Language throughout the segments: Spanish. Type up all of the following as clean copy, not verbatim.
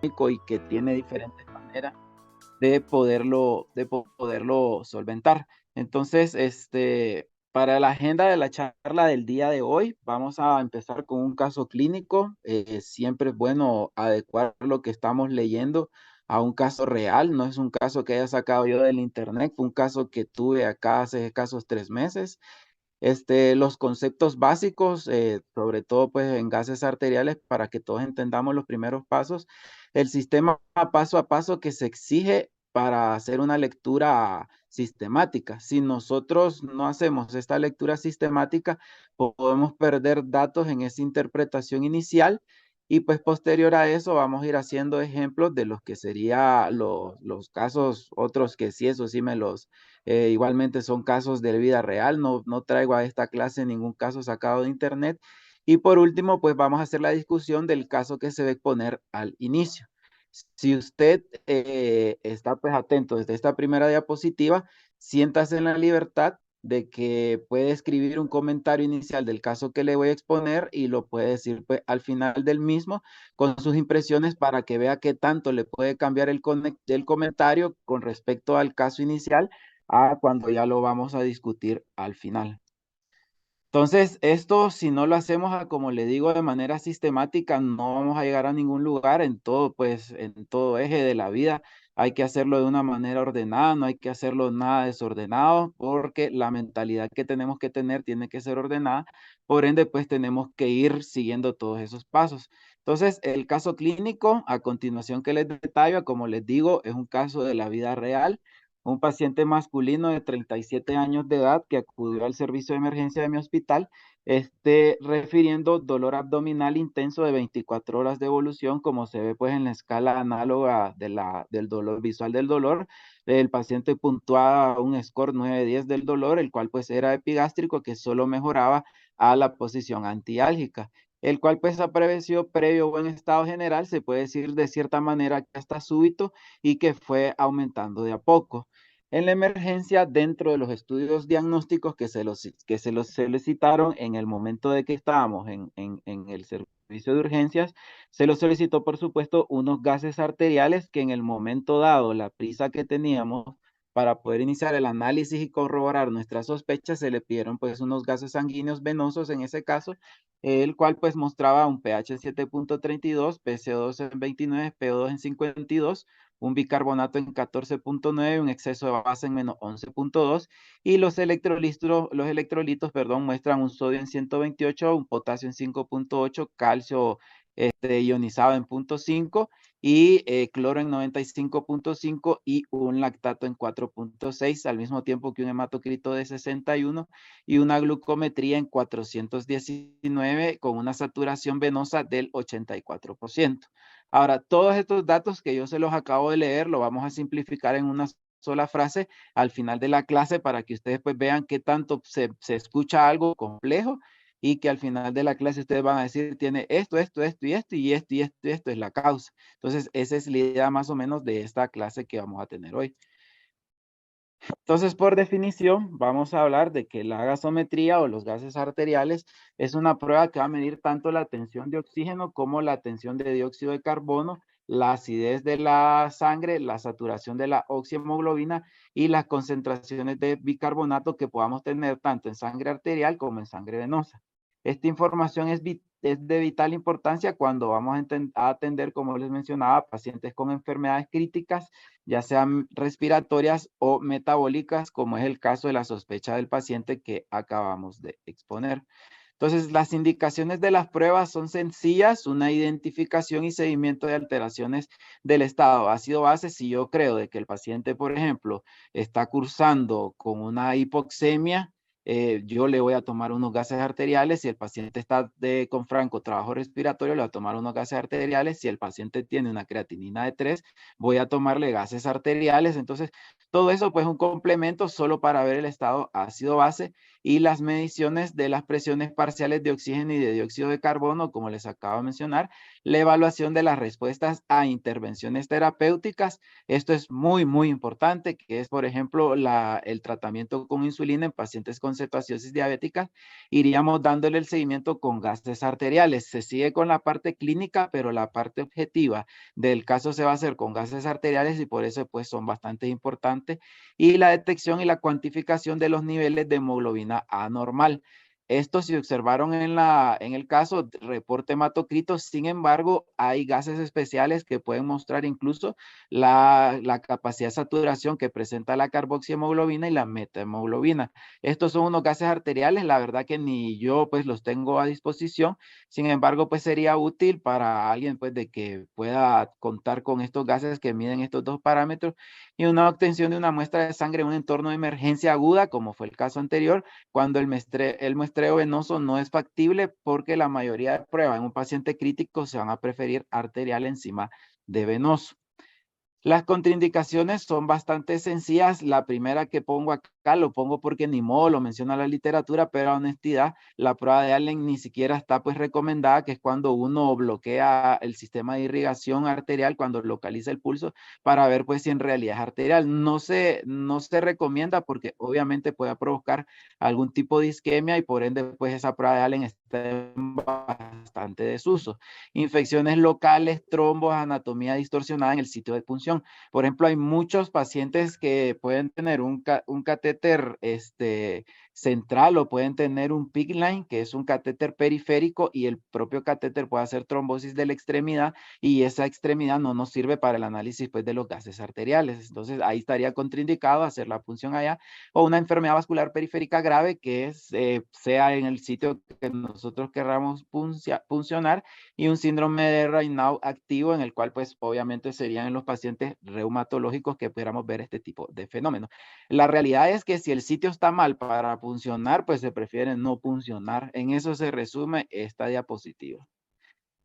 y que tiene diferentes maneras de poderlo solventar. Entonces, para la agenda de la charla del día de hoy, vamos a empezar con un caso clínico. Siempre es bueno adecuar lo que estamos leyendo a un caso real. No es un caso que haya sacado yo del internet, fue un caso que tuve acá hace escasos 3 meses. Los conceptos básicos, sobre todo pues en gases arteriales, para que todos entendamos los primeros pasos, el sistema paso a paso que se exige para hacer una lectura sistemática. Si nosotros no hacemos esta lectura sistemática, podemos perder datos en esa interpretación inicial y pues posterior a eso vamos a ir haciendo ejemplos de los que serían los casos, otros que sí, eso sí me los igualmente son casos de vida real, no traigo a esta clase ningún caso sacado de internet. Y por último, pues vamos a hacer la discusión del caso que se va a exponer al inicio. Si usted está pues atento desde esta primera diapositiva, siéntase en la libertad de que puede escribir un comentario inicial del caso que le voy a exponer y lo puede decir pues al final del mismo con sus impresiones para que vea qué tanto le puede cambiar el comentario con respecto al caso inicial a cuando ya lo vamos a discutir al final. Entonces, esto si no lo hacemos, como le digo, de manera sistemática, no vamos a llegar a ningún lugar en todo, pues, en todo eje de la vida. Hay que hacerlo de una manera ordenada, no hay que hacerlo nada desordenado, porque la mentalidad que tenemos que tener tiene que ser ordenada. Por ende, pues, tenemos que ir siguiendo todos esos pasos. Entonces, el caso clínico, a continuación que les detallo, como les digo, es un caso de la vida real, un paciente masculino de 37 años de edad que acudió al servicio de emergencia de mi hospital, refiriendo dolor abdominal intenso de 24 horas de evolución, como se ve pues en la escala análoga del dolor, visual del dolor. El paciente puntuaba un score 9-10 del dolor, el cual pues era epigástrico, que solo mejoraba a la posición antiálgica, el cual pues apareció previo buen estado general, se puede decir de cierta manera que hasta súbito y que fue aumentando de a poco. En la emergencia, dentro de los estudios diagnósticos que se los solicitaron en el momento de que estábamos en el servicio de urgencias, se los solicitó, por supuesto, unos gases arteriales que en el momento dado, la prisa que teníamos para poder iniciar el análisis y corroborar nuestras sospechas, se le pidieron pues unos gases sanguíneos venosos en ese caso, el cual pues mostraba un pH 7.32, PCO2 en 29, PO2 en 52, un bicarbonato en 14.9, un exceso de base en menos 11.2 y los electrolitos, perdón, muestran un sodio en 128, un potasio en 5.8, calcio ionizado en 0.5 y cloro en 95.5 y un lactato en 4.6, al mismo tiempo que un hematocrito de 61 y una glucometría en 419 con una saturación venosa del 84%. Ahora, todos estos datos que yo se los acabo de leer, lo vamos a simplificar en una sola frase al final de la clase para que ustedes pues vean qué tanto se escucha algo complejo y que al final de la clase ustedes van a decir, tiene esto es la causa. Entonces, esa es la idea más o menos de esta clase que vamos a tener hoy. Entonces, por definición, vamos a hablar de que la gasometría o los gases arteriales es una prueba que va a medir tanto la tensión de oxígeno como la tensión de dióxido de carbono, la acidez de la sangre, la saturación de la oxihemoglobina y las concentraciones de bicarbonato que podamos tener tanto en sangre arterial como en sangre venosa. Esta información es de vital importancia cuando vamos a atender, como les mencionaba, pacientes con enfermedades críticas, ya sean respiratorias o metabólicas, como es el caso de la sospecha del paciente que acabamos de exponer. Entonces, las indicaciones de las pruebas son sencillas, una identificación y seguimiento de alteraciones del estado ácido-base. Si yo creo de que el paciente, por ejemplo, está cursando con una hipoxemia, yo le voy a tomar unos gases arteriales. Si el paciente está con franco trabajo respiratorio, le voy a tomar unos gases arteriales. Si el paciente tiene una creatinina de 3, voy a tomarle gases arteriales. Entonces, todo eso pues es un complemento solo para ver el estado ácido-base y las mediciones de las presiones parciales de oxígeno y de dióxido de carbono, como les acabo de mencionar, la evaluación de las respuestas a intervenciones terapéuticas. Esto es muy, muy importante, que es, por ejemplo, el tratamiento con insulina en pacientes con cetoacidosis diabética. Iríamos dándole el seguimiento con gases arteriales. Se sigue con la parte clínica, pero la parte objetiva del caso se va a hacer con gases arteriales y por eso pues son bastante importantes. Y la detección y la cuantificación de los niveles de hemoglobina anormal. Esto se observaron en el caso reporte hematocrito. Sin embargo, hay gases especiales que pueden mostrar incluso la capacidad de saturación que presenta la carboxihemoglobina y la metahemoglobina. Estos son unos gases arteriales, la verdad que ni yo pues los tengo a disposición. Sin embargo, pues sería útil para alguien pues de que pueda contar con estos gases que miden estos dos parámetros, y una obtención de una muestra de sangre en un entorno de emergencia aguda, como fue el caso anterior, cuando el muestreo venoso no es factible, porque la mayoría de pruebas en un paciente crítico se van a preferir arterial encima de venoso. Las contraindicaciones son bastante sencillas. La primera que pongo acá, lo pongo porque ni modo, lo menciona la literatura, pero a honestidad, la prueba de Allen ni siquiera está pues recomendada, que es cuando uno bloquea el sistema de irrigación arterial, cuando localiza el pulso, para ver pues si en realidad es arterial. No se recomienda porque obviamente puede provocar algún tipo de isquemia y por ende pues esa prueba de Allen está en bastante desuso. Infecciones locales, trombos, anatomía distorsionada en el sitio de punción. Por ejemplo, hay muchos pacientes que pueden tener un catéter central, o pueden tener un PICC line, que es un catéter periférico, y el propio catéter puede hacer trombosis de la extremidad, y esa extremidad no nos sirve para el análisis pues, de los gases arteriales. Entonces, ahí estaría contraindicado hacer la punción allá, o una enfermedad vascular periférica grave que sea en el sitio que nosotros querramos puncionar, y un síndrome de Raynaud activo, en el cual pues obviamente serían en los pacientes reumatológicos que pudiéramos ver este tipo de fenómenos. La realidad es que si el sitio está mal para puncionar, pues se prefiere no puncionar. En eso se resume esta diapositiva.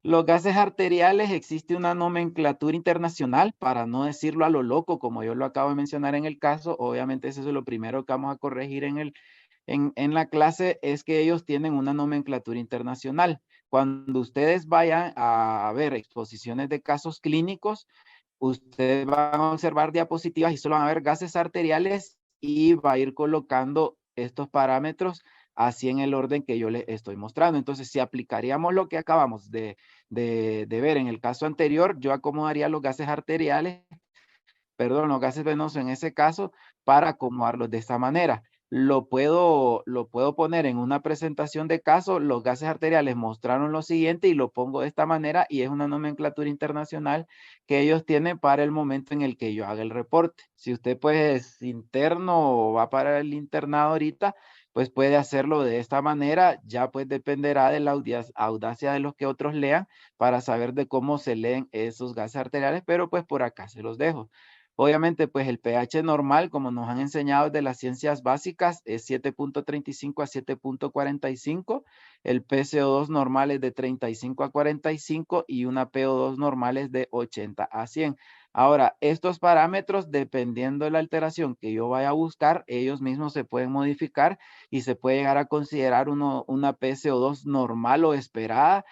Los gases arteriales, existe una nomenclatura internacional, para no decirlo a lo loco, como yo lo acabo de mencionar en el caso. Obviamente eso es lo primero que vamos a corregir en la clase, es que ellos tienen una nomenclatura internacional. Cuando ustedes vayan a ver exposiciones de casos clínicos, ustedes van a observar diapositivas y solo van a ver gases arteriales, y va a ir colocando estos parámetros así en el orden que yo les estoy mostrando. Entonces, si aplicaríamos lo que acabamos de ver en el caso anterior, yo acomodaría los gases arteriales, perdón, los gases venosos en ese caso, para acomodarlos de esta manera. Lo puedo poner en una presentación de caso. Los gases arteriales mostraron lo siguiente y lo pongo de esta manera, y es una nomenclatura internacional que ellos tienen para el momento en el que yo haga el reporte. Si usted pues es interno o va para el internado ahorita, pues puede hacerlo de esta manera. Ya pues dependerá de la audacia de los que otros lean para saber de cómo se leen esos gases arteriales, pero pues por acá se los dejo. Obviamente, pues el pH normal, como nos han enseñado de las ciencias básicas, es 7.35 a 7.45. El PCO2 normal es de 35 a 45 y una PO2 normal es de 80 a 100. Ahora, estos parámetros, dependiendo de la alteración que yo vaya a buscar, ellos mismos se pueden modificar y se puede llegar a considerar una PCO2 normal o esperada,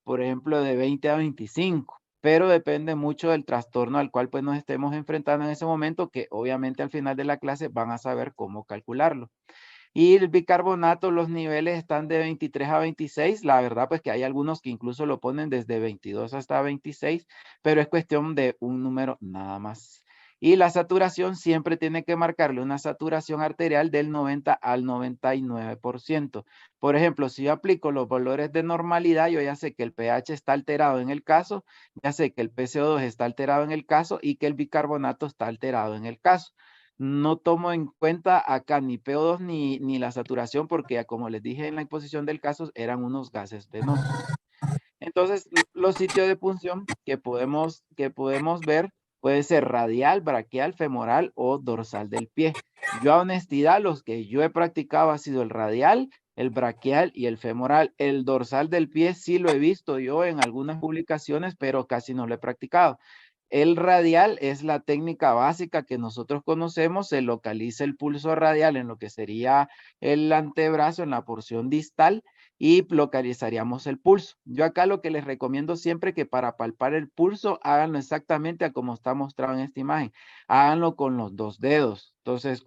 por ejemplo, de 20 a 25, pero depende mucho del trastorno al cual pues nos estemos enfrentando en ese momento, que obviamente al final de la clase van a saber cómo calcularlo. Y el bicarbonato, los niveles están de 23 a 26. La verdad pues que hay algunos que incluso lo ponen desde 22 hasta 26, pero es cuestión de un número nada más. Y la saturación siempre tiene que marcarle una saturación arterial del 90 al 99%. Por ejemplo, si yo aplico los valores de normalidad, yo ya sé que el pH está alterado en el caso, ya sé que el PCO2 está alterado en el caso y que el bicarbonato está alterado en el caso. No tomo en cuenta acá ni PO2 ni la saturación, porque como les dije en la exposición del caso, eran unos gases venosos. Entonces, los sitios de punción que podemos ver puede ser radial, braquial, femoral o dorsal del pie. Yo a honestidad, los que yo he practicado ha sido el radial, el braquial y el femoral. El dorsal del pie sí lo he visto yo en algunas publicaciones, pero casi no lo he practicado. El radial es la técnica básica que nosotros conocemos, se localiza el pulso radial en lo que sería el antebrazo, en la porción distal, y localizaríamos el pulso. Yo acá lo que les recomiendo siempre que para palpar el pulso, háganlo exactamente a como está mostrado en esta imagen. Háganlo con los dos dedos. Entonces,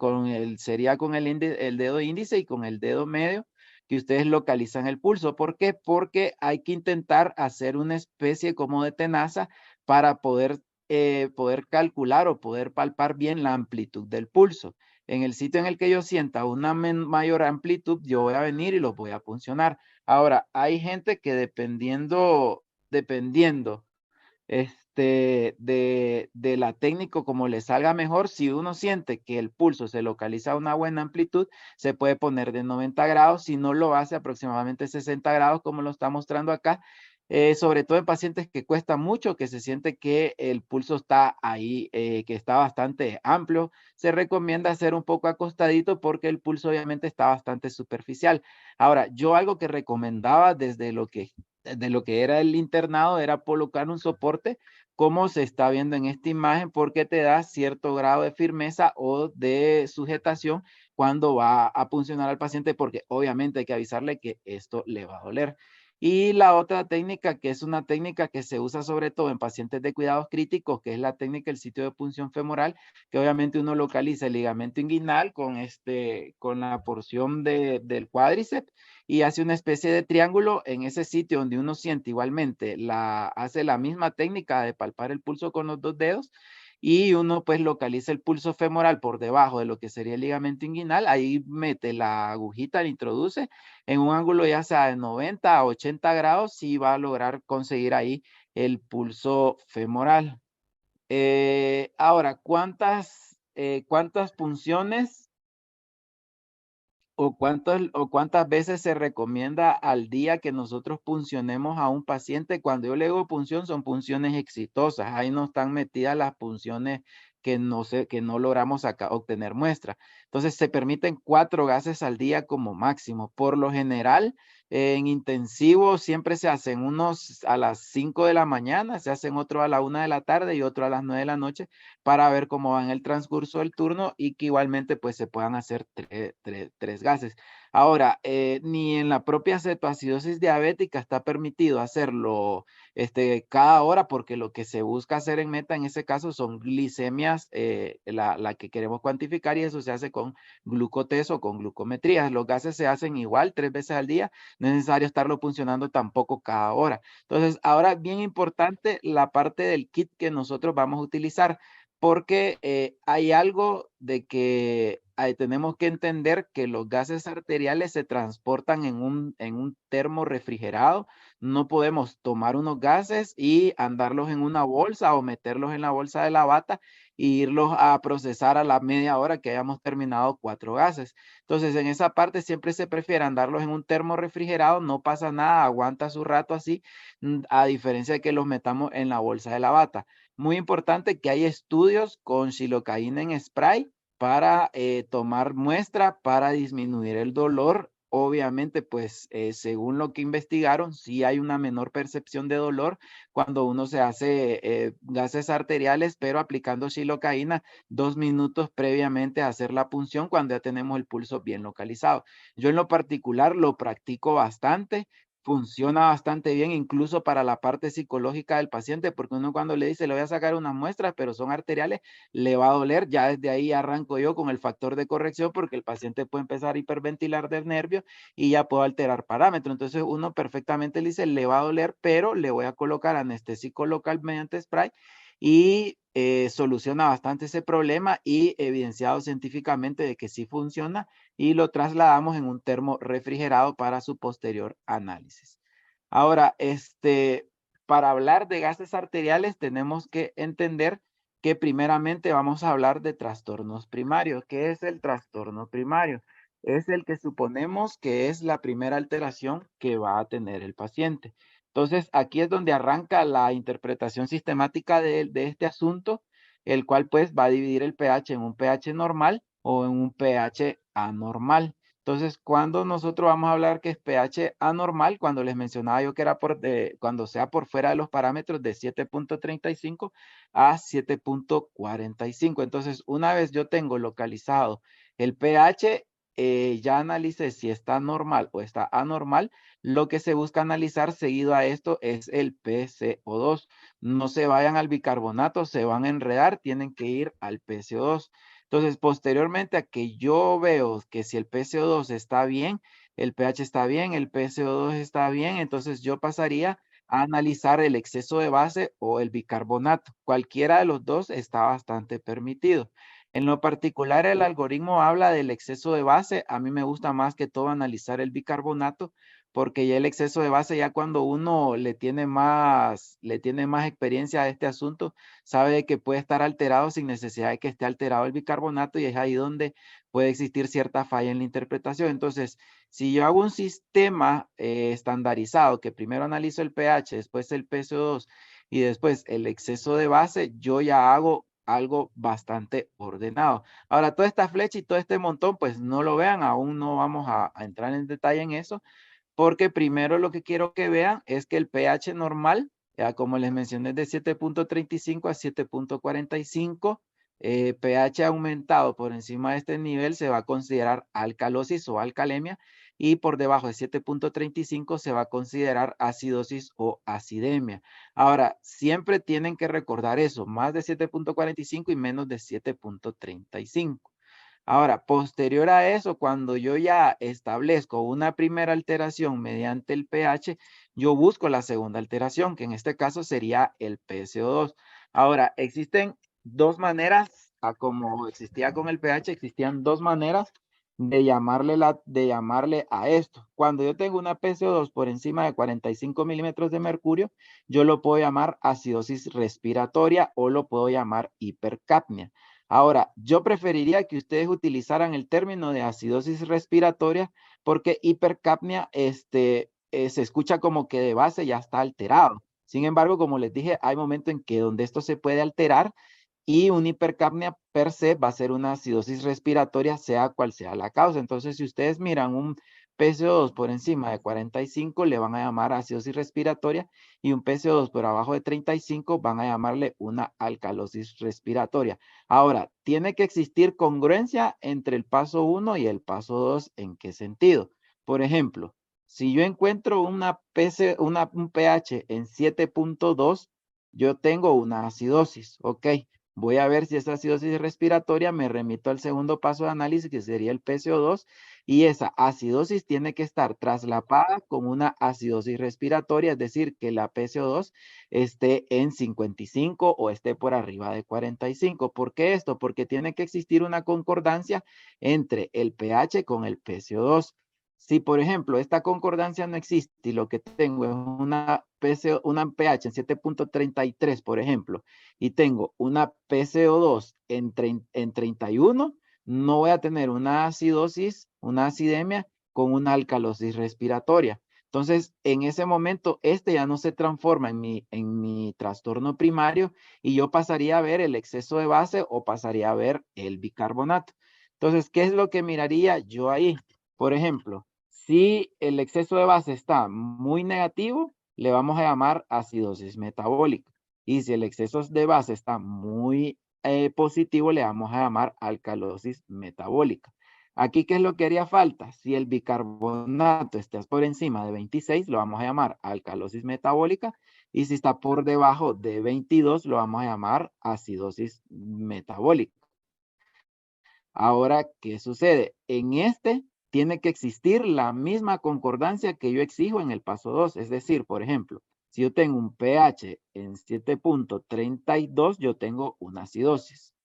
sería con el dedo índice y con el dedo medio que ustedes localizan el pulso. ¿Por qué? Porque hay que intentar hacer una especie como de tenaza para poder calcular o poder palpar bien la amplitud del pulso. En el sitio en el que yo sienta una mayor amplitud, yo voy a venir y los voy a puncionar. Ahora, hay gente que dependiendo de la técnica como le salga mejor, si uno siente que el pulso se localiza a una buena amplitud, se puede poner de 90 grados, si no lo hace aproximadamente 60 grados como lo está mostrando acá, sobre todo en pacientes que cuesta mucho, que se siente que el pulso está ahí, que está bastante amplio, se recomienda hacer un poco acostadito porque el pulso obviamente está bastante superficial. Ahora, yo algo que recomendaba de lo que era el internado era colocar un soporte como se está viendo en esta imagen porque te da cierto grado de firmeza o de sujetación cuando va a puncionar al paciente porque obviamente hay que avisarle que esto le va a doler. Y la otra técnica, que es una técnica que se usa sobre todo en pacientes de cuidados críticos, que es la técnica del sitio de punción femoral, que obviamente uno localiza el ligamento inguinal con la porción del cuádriceps y hace una especie de triángulo en ese sitio donde uno siente igualmente, hace la misma técnica de palpar el pulso con los dos dedos y uno pues localiza el pulso femoral por debajo de lo que sería el ligamento inguinal, ahí mete la agujita, la introduce en un ángulo ya sea de 90 a 80 grados y va a lograr conseguir ahí el pulso femoral. Ahora, ¿cuántas punciones o cuántas veces se recomienda al día que nosotros puncionemos a un paciente? Cuando yo le digo punción, son punciones exitosas. Ahí no están metidas las punciones que no logramos obtener muestra. Entonces, se permiten 4 gases al día como máximo. Por lo general, en intensivo siempre se hacen unos a las 5 de la mañana, se hacen otro a la 1 de la tarde y otro a las 9 de la noche para ver cómo va en el transcurso del turno y que igualmente pues se puedan hacer tres gases. Ahora, ni en la propia cetoacidosis diabética está permitido hacerlo cada hora porque lo que se busca hacer en meta en ese caso son glicemias, la que queremos cuantificar y eso se hace con glucotés o con glucometrías. Los gases se hacen igual 3 veces al día, no es necesario estarlo funcionando tampoco cada hora. Entonces, ahora bien importante la parte del kit que nosotros vamos a utilizar porque hay algo de que tenemos que entender que los gases arteriales se transportan en un termo refrigerado. No podemos tomar unos gases y andarlos en una bolsa o meterlos en la bolsa de la bata e irlos a procesar a la media hora que hayamos terminado 4 gases. Entonces, en esa parte siempre se prefiere andarlos en un termo refrigerado, no pasa nada, aguanta su rato así, a diferencia de que los metamos en la bolsa de la bata. Muy importante que hay estudios con xilocaína en spray para tomar muestra para disminuir el dolor. Obviamente, pues según lo que investigaron, sí hay una menor percepción de dolor cuando uno se hace gases arteriales, pero aplicando xilocaína 2 minutos previamente a hacer la punción cuando ya tenemos el pulso bien localizado. Yo en lo particular lo practico bastante. Funciona bastante bien, incluso para la parte psicológica del paciente, porque uno cuando le dice, le voy a sacar unas muestras, pero son arteriales, le va a doler. Ya desde ahí arranco yo con el factor de corrección, porque el paciente puede empezar a hiperventilar del nervio y ya puedo alterar parámetros. Entonces uno perfectamente le dice, le va a doler, pero le voy a colocar anestésico local mediante spray y soluciona bastante ese problema y evidenciado científicamente de que sí funciona y lo trasladamos en un termo refrigerado para su posterior análisis. Ahora, para hablar de gases arteriales tenemos que entender que primeramente vamos a hablar de trastornos primarios. ¿Qué es el trastorno primario? Es el que suponemos que es la primera alteración que va a tener el paciente. Entonces, aquí es donde arranca la interpretación sistemática de este asunto, el cual pues va a dividir el pH en un pH normal o en un pH anormal. Entonces, cuando nosotros vamos a hablar que es pH anormal, cuando les mencionaba yo que era cuando sea por fuera de los parámetros de 7.35 a 7.45. Entonces, una vez yo tengo localizado el pH, ya analicé si está normal o está anormal. Lo que se busca analizar seguido a esto es el PCO2. No se vayan al bicarbonato, se van a enredar, tienen que ir al PCO2. Entonces, posteriormente a que yo veo que si el PCO2 está bien, el pH está bien, el PCO2 está bien, entonces yo pasaría a analizar el exceso de base o el bicarbonato. Cualquiera de los dos está bastante permitido. En lo particular, el algoritmo habla del exceso de base. A mí me gusta más que todo analizar el bicarbonato, porque ya el exceso de base, ya cuando uno le tiene más experiencia a este asunto, sabe que puede estar alterado sin necesidad de que esté alterado el bicarbonato, y es ahí donde puede existir cierta falla en la interpretación. Entonces, si yo hago un sistema estandarizado, que primero analizo el pH, después el PCO2 y después el exceso de base, yo ya hago algo bastante ordenado. Ahora, toda esta flecha y todo este montón, pues no lo vean, aún no vamos a entrar en detalle en eso, porque primero lo que quiero que vean es que el pH normal, ya como les mencioné, de 7.35 a 7.45, pH aumentado por encima de este nivel se va a considerar alcalosis o alcalemia, y por debajo de 7.35 se va a considerar acidosis o acidemia. Ahora, siempre tienen que recordar eso, más de 7.45 y menos de 7.35. Ahora, posterior a eso, cuando yo ya establezco una primera alteración mediante el pH, yo busco la segunda alteración, que en este caso sería el PCO2. Ahora, existen dos maneras, como existía con el pH, existían dos maneras de llamarle a esto. Cuando yo tengo una PCO2 por encima de 45 milímetros de mercurio, yo lo puedo llamar acidosis respiratoria o lo puedo llamar hipercapnia. Ahora, yo preferiría que ustedes utilizaran el término de acidosis respiratoria, porque hipercapnia se escucha como que de base ya está alterado. Sin embargo, como les dije, hay momentos en que donde esto se puede alterar, y una hipercapnia per se va a ser una acidosis respiratoria, sea cual sea la causa. Entonces, si ustedes miran un PCO2 por encima de 45, le van a llamar acidosis respiratoria, y un PCO2 por abajo de 35 van a llamarle una alcalosis respiratoria. Ahora, tiene que existir congruencia entre el paso 1 y el paso 2. ¿En qué sentido? Por ejemplo, si yo encuentro un pH en 7.2, yo tengo una acidosis, ¿ok? Voy a ver si esa acidosis respiratoria, me remito al segundo paso de análisis, que sería el PCO2, y esa acidosis tiene que estar traslapada con una acidosis respiratoria, es decir, que la PCO2 esté en 55 o esté por arriba de 45. ¿Por qué esto? Porque tiene que existir una concordancia entre el pH con el PCO2. Si, por ejemplo, esta concordancia no existe y lo que tengo es una pH en 7.33, por ejemplo, y tengo una PCO2 en 31, no voy a tener una acidosis, una acidemia con una alcalosis respiratoria. Entonces, en ese momento, este ya no se transforma en mi trastorno primario, y yo pasaría a ver el exceso de base o pasaría a ver el bicarbonato. Entonces, ¿qué es lo que miraría yo ahí? Por ejemplo, si el exceso de base está muy negativo, le vamos a llamar acidosis metabólica. Y si el exceso de base está muy positivo, le vamos a llamar alcalosis metabólica. Aquí, ¿qué es lo que haría falta? Si el bicarbonato está por encima de 26, lo vamos a llamar alcalosis metabólica. Y si está por debajo de 22, lo vamos a llamar acidosis metabólica. Ahora, ¿qué sucede? En este tiene que existir la misma concordancia que yo exijo en el paso 2. Es decir, por ejemplo, si yo tengo un pH en 7.32, yo tengo una acidosis.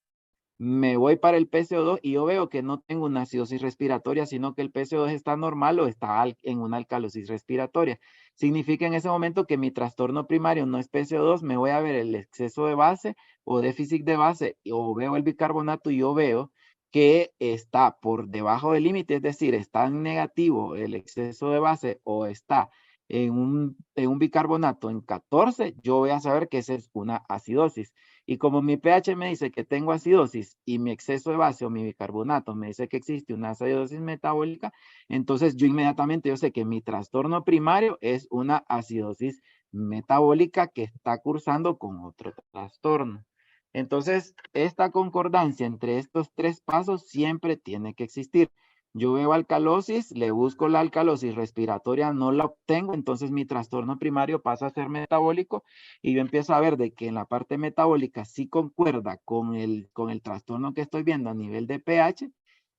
Me voy para el PCO2 y yo veo que no tengo una acidosis respiratoria, sino que el PCO2 está normal o está en una alcalosis respiratoria. Significa en ese momento que mi trastorno primario no es PCO2, me voy a ver el exceso de base o déficit de base, o veo el bicarbonato y yo veo que está por debajo del límite, es decir, está en negativo el exceso de base o está en un bicarbonato en 14, yo voy a saber que esa es una acidosis. Y como mi pH me dice que tengo acidosis y mi exceso de base o mi bicarbonato me dice que existe una acidosis metabólica, entonces yo inmediatamente yo sé que mi trastorno primario es una acidosis metabólica que está cursando con otro trastorno. Entonces, esta concordancia entre estos tres pasos siempre tiene que existir. Yo veo alcalosis, le busco la alcalosis respiratoria, no la obtengo, entonces mi trastorno primario pasa a ser metabólico y yo empiezo a ver de que en la parte metabólica sí concuerda con el trastorno que estoy viendo a nivel de pH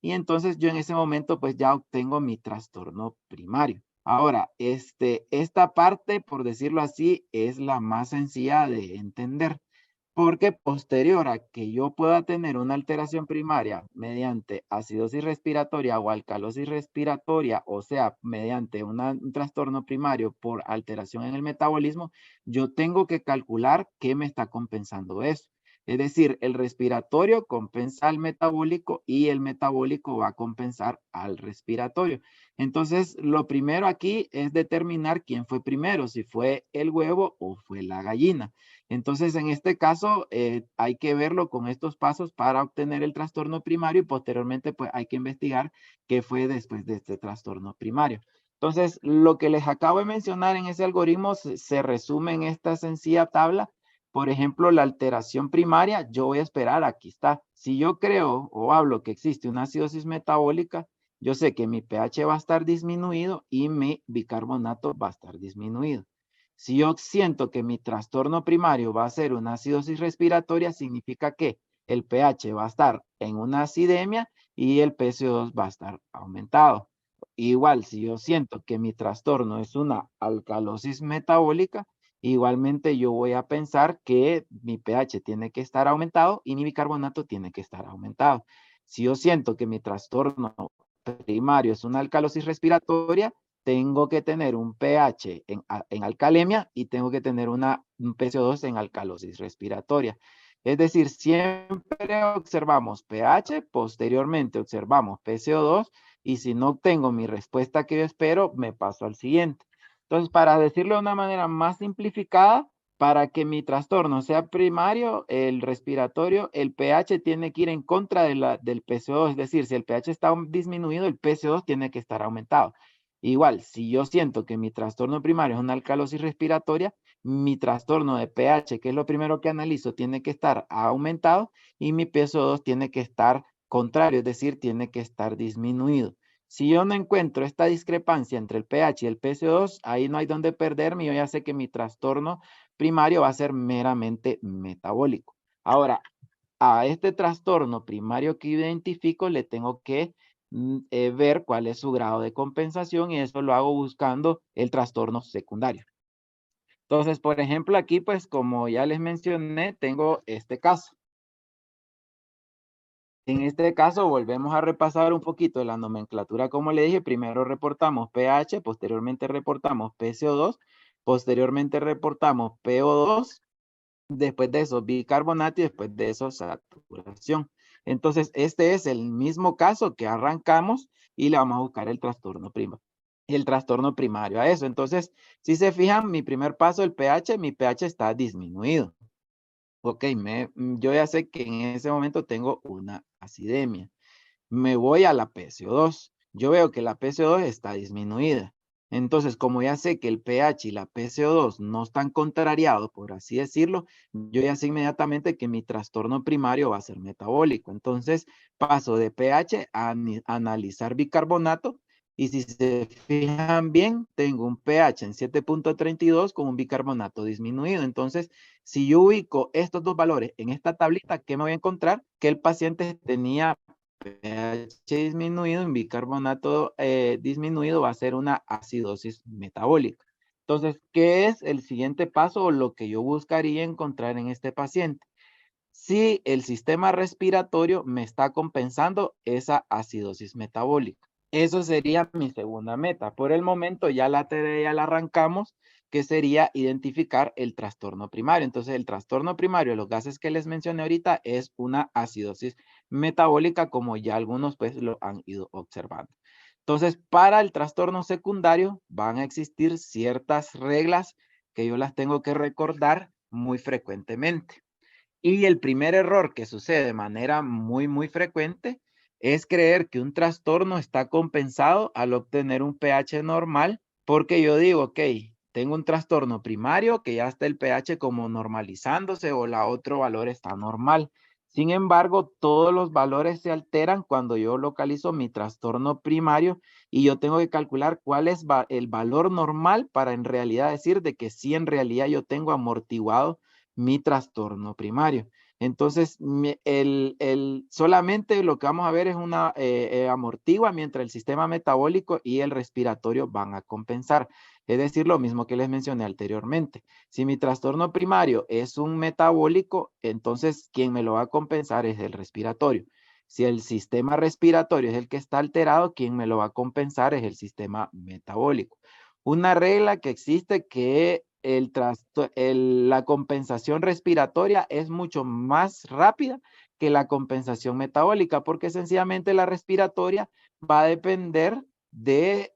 y entonces yo en ese momento pues ya obtengo mi trastorno primario. Ahora, esta parte, por decirlo así, es la más sencilla de entender. Porque posterior a que yo pueda tener una alteración primaria mediante acidosis respiratoria o alcalosis respiratoria, o sea, mediante un trastorno primario por alteración en el metabolismo, yo tengo que calcular qué me está compensando eso. Es decir, el respiratorio compensa al metabólico y el metabólico va a compensar al respiratorio. Entonces, lo primero aquí es determinar quién fue primero, si fue el huevo o fue la gallina. Entonces, en este caso, hay que verlo con estos pasos para obtener el trastorno primario y posteriormente, pues, hay que investigar qué fue después de este trastorno primario. Entonces, lo que les acabo de mencionar en ese algoritmo se resume en esta sencilla tabla. Por ejemplo, la alteración primaria, yo voy a esperar, aquí está. Si yo creo o hablo que existe una acidosis metabólica, yo sé que mi pH va a estar disminuido y mi bicarbonato va a estar disminuido. Si yo siento que mi trastorno primario va a ser una acidosis respiratoria, significa que el pH va a estar en una acidemia y el PCO2 va a estar aumentado. Igual, si yo siento que mi trastorno es una alcalosis metabólica, igualmente yo voy a pensar que mi pH tiene que estar aumentado y mi bicarbonato tiene que estar aumentado. Si yo siento que mi trastorno primario es una alcalosis respiratoria, tengo que tener un pH en alcalemia y tengo que tener un PCO2 en alcalosis respiratoria. Es decir, siempre observamos pH, posteriormente observamos PCO2 y si no obtengo mi respuesta que yo espero, me paso al siguiente. Entonces, para decirlo de una manera más simplificada, para que mi trastorno sea primario, el respiratorio, el pH tiene que ir en contra del PCO2, es decir, si el pH está disminuido, el PCO2 tiene que estar aumentado. Igual, si yo siento que mi trastorno primario es una alcalosis respiratoria, mi trastorno de pH, que es lo primero que analizo, tiene que estar aumentado y mi PCO2 tiene que estar contrario, es decir, tiene que estar disminuido. Si yo no encuentro esta discrepancia entre el pH y el PCO2, ahí no hay donde perderme, yo ya sé que mi trastorno primario va a ser meramente metabólico. Ahora, a este trastorno primario que identifico le tengo que ver cuál es su grado de compensación y eso lo hago buscando el trastorno secundario. Entonces, por ejemplo, aquí, pues, como ya les mencioné, tengo este caso. En este caso, volvemos a repasar un poquito la nomenclatura, como le dije, primero reportamos pH, posteriormente reportamos PCO2, posteriormente reportamos PO2, después de eso bicarbonato y después de eso saturación. Entonces, este es el mismo caso que arrancamos y le vamos a buscar el trastorno primario a eso. Entonces, si se fijan, mi primer paso, mi pH está disminuido. Ok, yo ya sé que en ese momento tengo una acidemia. Me voy a la PCO2. Yo veo que la PCO2 está disminuida. Entonces, como ya sé que el pH y la PCO2 no están contrariados, por así decirlo, yo ya sé inmediatamente que mi trastorno primario va a ser metabólico. Entonces, paso de pH a analizar bicarbonato y si se fijan bien, tengo un pH en 7.32 con un bicarbonato disminuido. Entonces, si yo ubico estos dos valores en esta tablita, ¿qué me voy a encontrar? Que el paciente tenía pH disminuido, en bicarbonato disminuido, va a ser una acidosis metabólica. Entonces, ¿qué es el siguiente paso o lo que yo buscaría encontrar en este paciente? Si el sistema respiratorio me está compensando esa acidosis metabólica. Eso sería mi segunda meta. Por el momento ya la tarea ya la arrancamos, que sería identificar el trastorno primario. Entonces, el trastorno primario, los gases que les mencioné ahorita, es una acidosis metabólica, como ya algunos pues lo han ido observando. Entonces, para el trastorno secundario van a existir ciertas reglas que yo las tengo que recordar muy frecuentemente. Y el primer error que sucede de manera muy frecuente es creer que un trastorno está compensado al obtener un pH normal, porque yo digo, ok, tengo un trastorno primario que ya está el pH como normalizándose o la otro valor está normal. Sin embargo, todos los valores se alteran cuando yo localizo mi trastorno primario y yo tengo que calcular cuál es el valor normal para en realidad decir de que sí en realidad yo tengo amortiguado mi trastorno primario. Entonces, solamente lo que vamos a ver es una amortigua mientras el sistema metabólico y el respiratorio van a compensar. Es decir, lo mismo que les mencioné anteriormente. Si mi trastorno primario es un metabólico, entonces quien me lo va a compensar es el respiratorio. Si el sistema respiratorio es el que está alterado, quien me lo va a compensar es el sistema metabólico. Una regla que existe que la compensación respiratoria es mucho más rápida que la compensación metabólica, porque sencillamente la respiratoria va a depender de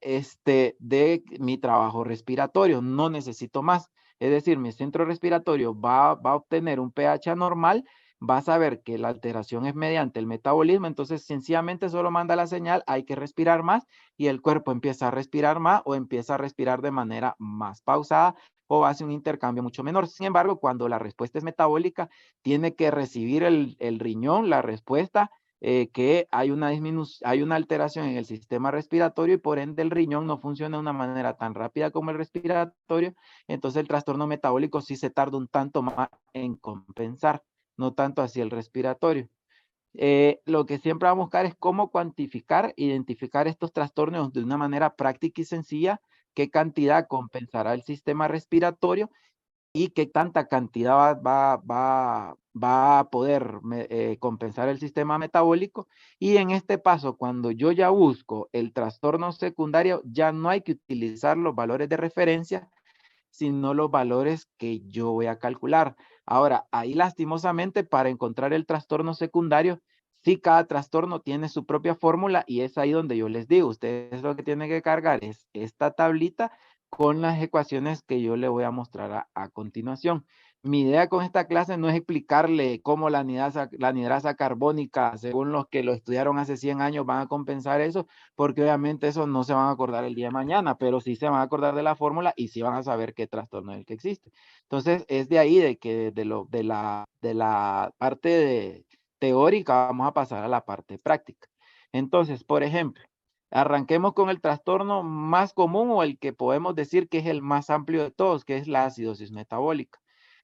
mi trabajo respiratorio, no necesito más. Es decir, mi centro respiratorio va a obtener un pH anormal, va a saber que la alteración es mediante el metabolismo, entonces sencillamente solo manda la señal, hay que respirar más y el cuerpo empieza a respirar más o empieza a respirar de manera más pausada o hace un intercambio mucho menor. Sin embargo, cuando la respuesta es metabólica, tiene que recibir el riñón la respuesta que hay hay una alteración en el sistema respiratorio y por ende el riñón no funciona de una manera tan rápida como el respiratorio, entonces el trastorno metabólico sí se tarda un tanto más en compensar, no tanto así el respiratorio. Lo que siempre vamos a buscar es cómo cuantificar, identificar estos trastornos de una manera práctica y sencilla, qué cantidad compensará el sistema respiratorio y qué tanta cantidad va a poder compensar el sistema metabólico. Y en este paso, cuando yo ya busco el trastorno secundario, ya no hay que utilizar los valores de referencia, sino los valores que yo voy a calcular. Ahora, ahí lastimosamente para encontrar el trastorno secundario, sí, cada trastorno tiene su propia fórmula y es ahí donde yo les digo, ustedes lo que tienen que cargar es esta tablita con las ecuaciones que yo le voy a mostrar a continuación. Mi idea con esta clase no es explicarle cómo la anidrasa carbónica, según los que lo estudiaron hace 100 años, van a compensar eso, porque obviamente eso no se van a acordar el día de mañana, pero sí se van a acordar de la fórmula y sí van a saber qué trastorno es el que existe. Entonces, es de ahí de que de la parte teórica vamos a pasar a la parte práctica. Entonces, por ejemplo, arranquemos con el trastorno más común o el que podemos decir que es el más amplio de todos, que es la acidosis metabólica.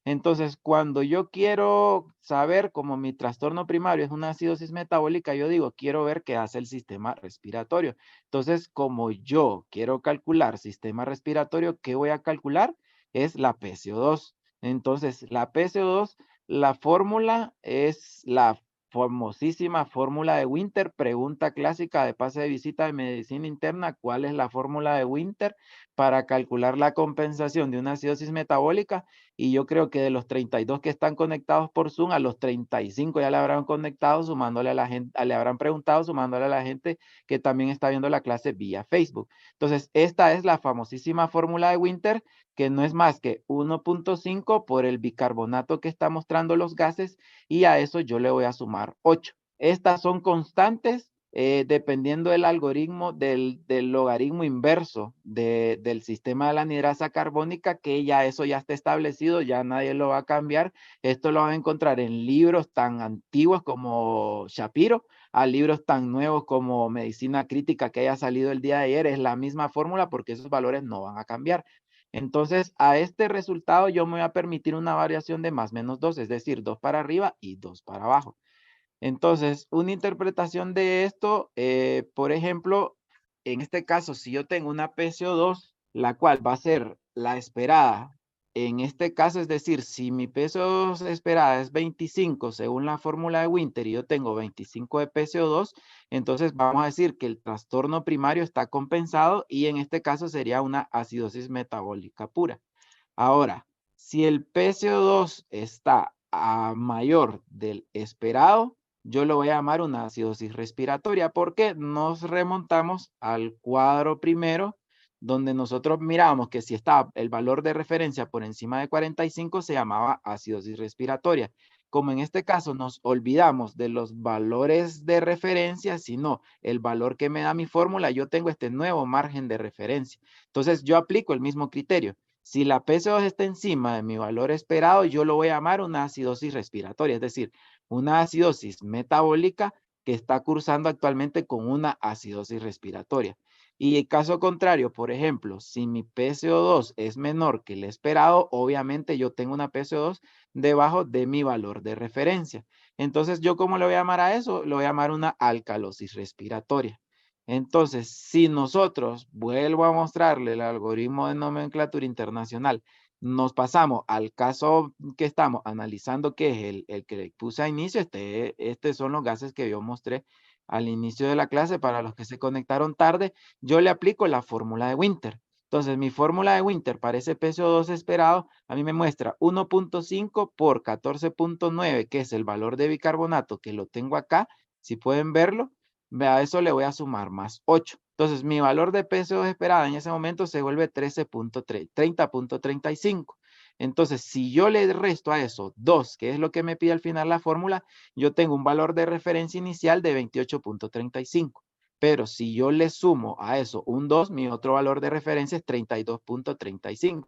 Entonces, cuando yo quiero saber como mi trastorno primario es una acidosis metabólica, yo digo, quiero ver qué hace el sistema respiratorio. Entonces, como yo quiero calcular sistema respiratorio, ¿qué voy a calcular? Es la PCO2. Entonces, la PCO2, la fórmula es la famosísima fórmula de Winter, pregunta clásica de pase de visita de medicina interna, ¿cuál es la fórmula de Winter para calcular la compensación de una acidosis metabólica? Y yo creo que de los 32 que están conectados por Zoom, a los 35 ya le habrán conectado, sumándole a la gente, le habrán preguntado, sumándole a la gente que también está viendo la clase vía Facebook. Entonces, esta es la famosísima fórmula de Winter, que no es más que 1.5 por el bicarbonato que está mostrando los gases, y a eso yo le voy a sumar 8. Estas son constantes dependiendo del algoritmo del logaritmo inverso del sistema de la anidrasa carbónica, que ya eso ya está establecido, ya nadie lo va a cambiar. Esto lo van a encontrar en libros tan antiguos como Shapiro, a libros tan nuevos como Medicina Crítica que haya salido el día de ayer. Es la misma fórmula porque esos valores no van a cambiar. Entonces, a este resultado yo me voy a permitir una variación de más menos 2, es decir, 2 para arriba y 2 para abajo. Entonces, una interpretación de esto, por ejemplo, en este caso, si yo tengo una PCO2, la cual va a ser la esperada, en este caso, es decir, si mi PCO2 esperada es 25 según la fórmula de Winter y yo tengo 25 de PCO2, entonces vamos a decir que el trastorno primario está compensado y en este caso sería una acidosis metabólica pura. Ahora, si el PCO2 está a mayor del esperado, yo lo voy a llamar una acidosis respiratoria, porque nos remontamos al cuadro primero, donde nosotros mirábamos que si estaba el valor de referencia por encima de 45, se llamaba acidosis respiratoria. Como en este caso nos olvidamos de los valores de referencia, sino el valor que me da mi fórmula, yo tengo este nuevo margen de referencia. Entonces yo aplico el mismo criterio. Si la PCO2 está encima de mi valor esperado, yo lo voy a llamar una acidosis respiratoria, es decir, una acidosis metabólica que está cursando actualmente con una acidosis respiratoria. Y en caso contrario, por ejemplo, si mi PCO2 es menor que el esperado, obviamente yo tengo una PCO2 debajo de mi valor de referencia. Entonces, ¿yo cómo le voy a llamar a eso? Lo voy a llamar una alcalosis respiratoria. Entonces, si nosotros, vuelvo a mostrarle el algoritmo de nomenclatura internacional, nos pasamos al caso que estamos analizando, que es el que le puse a inicio, estos son los gases que yo mostré al inicio de la clase. Para los que se conectaron tarde, yo le aplico la fórmula de Winter. Entonces, mi fórmula de Winter para ese PCO2 esperado, a mí me muestra 1.5 por 14.9, que es el valor de bicarbonato, que lo tengo acá, si pueden verlo. A eso le voy a sumar más 8. Entonces, mi valor de PCO2 esperada en ese momento se vuelve 30.35. Entonces, si yo le resto a eso 2, que es lo que me pide al final la fórmula, yo tengo un valor de referencia inicial de 28.35. Pero si yo le sumo a eso un 2, mi otro valor de referencia es 32.35.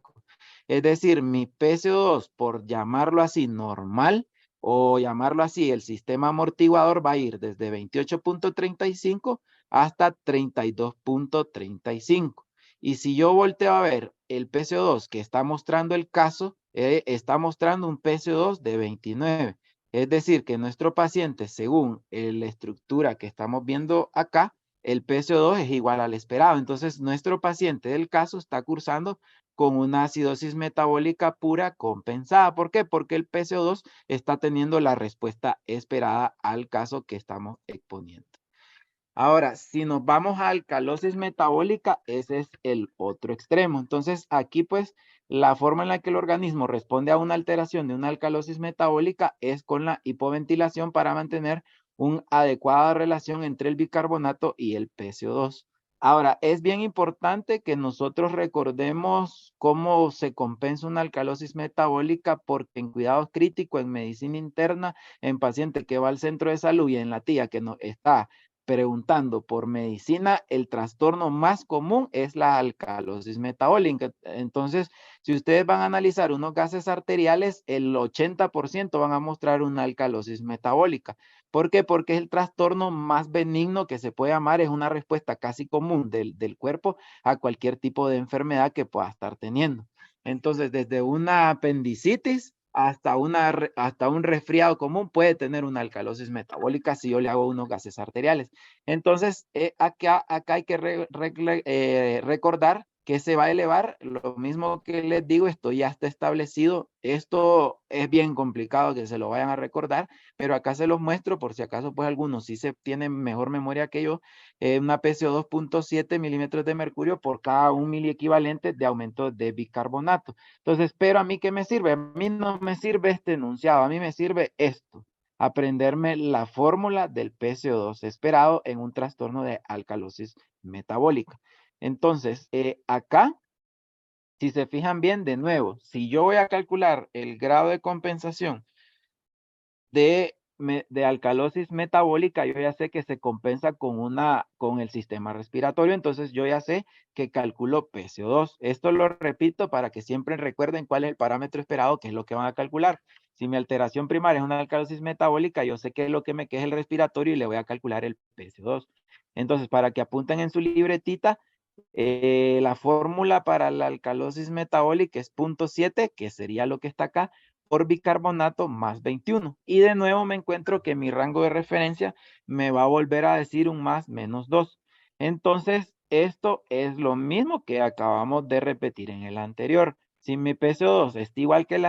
Es decir, mi PCO2, por llamarlo así, normal, o llamarlo así, el sistema amortiguador va a ir desde 28.35 hasta 32.35. Y si yo volteo a ver el PCO2 que está mostrando el caso, está mostrando un PCO2 de 29. Es decir, que nuestro paciente, según la estructura que estamos viendo acá, el PCO2 es igual al esperado. Entonces, nuestro paciente del caso está cursando con una acidosis metabólica pura compensada. ¿Por qué? Porque el PCO2 está teniendo la respuesta esperada al caso que estamos exponiendo. Ahora, si nos vamos a alcalosis metabólica, ese es el otro extremo. Entonces, aquí pues la forma en la que el organismo responde a una alteración de una alcalosis metabólica es con la hipoventilación para mantener una adecuada relación entre el bicarbonato y el PCO2. Ahora, es bien importante que nosotros recordemos cómo se compensa una alcalosis metabólica, porque en cuidados críticos, en medicina interna, en paciente que va al centro de salud y en la tía que no está preguntando por medicina, el trastorno más común es la alcalosis metabólica. Entonces, si ustedes van a analizar unos gases arteriales, el 80% van a mostrar una alcalosis metabólica. ¿Por qué? Porque es el trastorno más benigno que se puede llamar, es una respuesta casi común del cuerpo a cualquier tipo de enfermedad que pueda estar teniendo. Entonces, desde una apendicitis hasta un resfriado común puede tener una alcalosis metabólica si yo le hago unos gases arteriales. Entonces, acá hay que recordar que se va a elevar. Lo mismo que les digo, esto ya está establecido. Esto es bien complicado que se lo vayan a recordar, pero acá se los muestro por si acaso pues algunos sí se tienen mejor memoria que yo. Una PCO 2.7 milímetros de mercurio por cada 1 miliequivalente de aumento de bicarbonato. Entonces, pero a mí, ¿qué me sirve? A mí no me sirve este enunciado, a mí me sirve esto: aprenderme la fórmula del PCO2 esperado en un trastorno de alcalosis metabólica. Entonces, acá, si se fijan bien, de nuevo, si yo voy a calcular el grado de compensación de alcalosis metabólica, yo ya sé que se compensa con el sistema respiratorio. Entonces yo ya sé que calculo PCO2. Esto lo repito para que siempre recuerden cuál es el parámetro esperado, que es lo que van a calcular. Si mi alteración primaria es una alcalosis metabólica, yo sé que lo que me queda es el respiratorio y le voy a calcular el PCO2. Entonces, para que apunten en su libretita, la fórmula para la alcalosis metabólica es 0.7, que sería lo que está acá, por bicarbonato más 21. Y de nuevo me encuentro que mi rango de referencia me va a volver a decir un más menos 2. Entonces, esto es lo mismo que acabamos de repetir en el anterior. Si mi PCO2 está igual que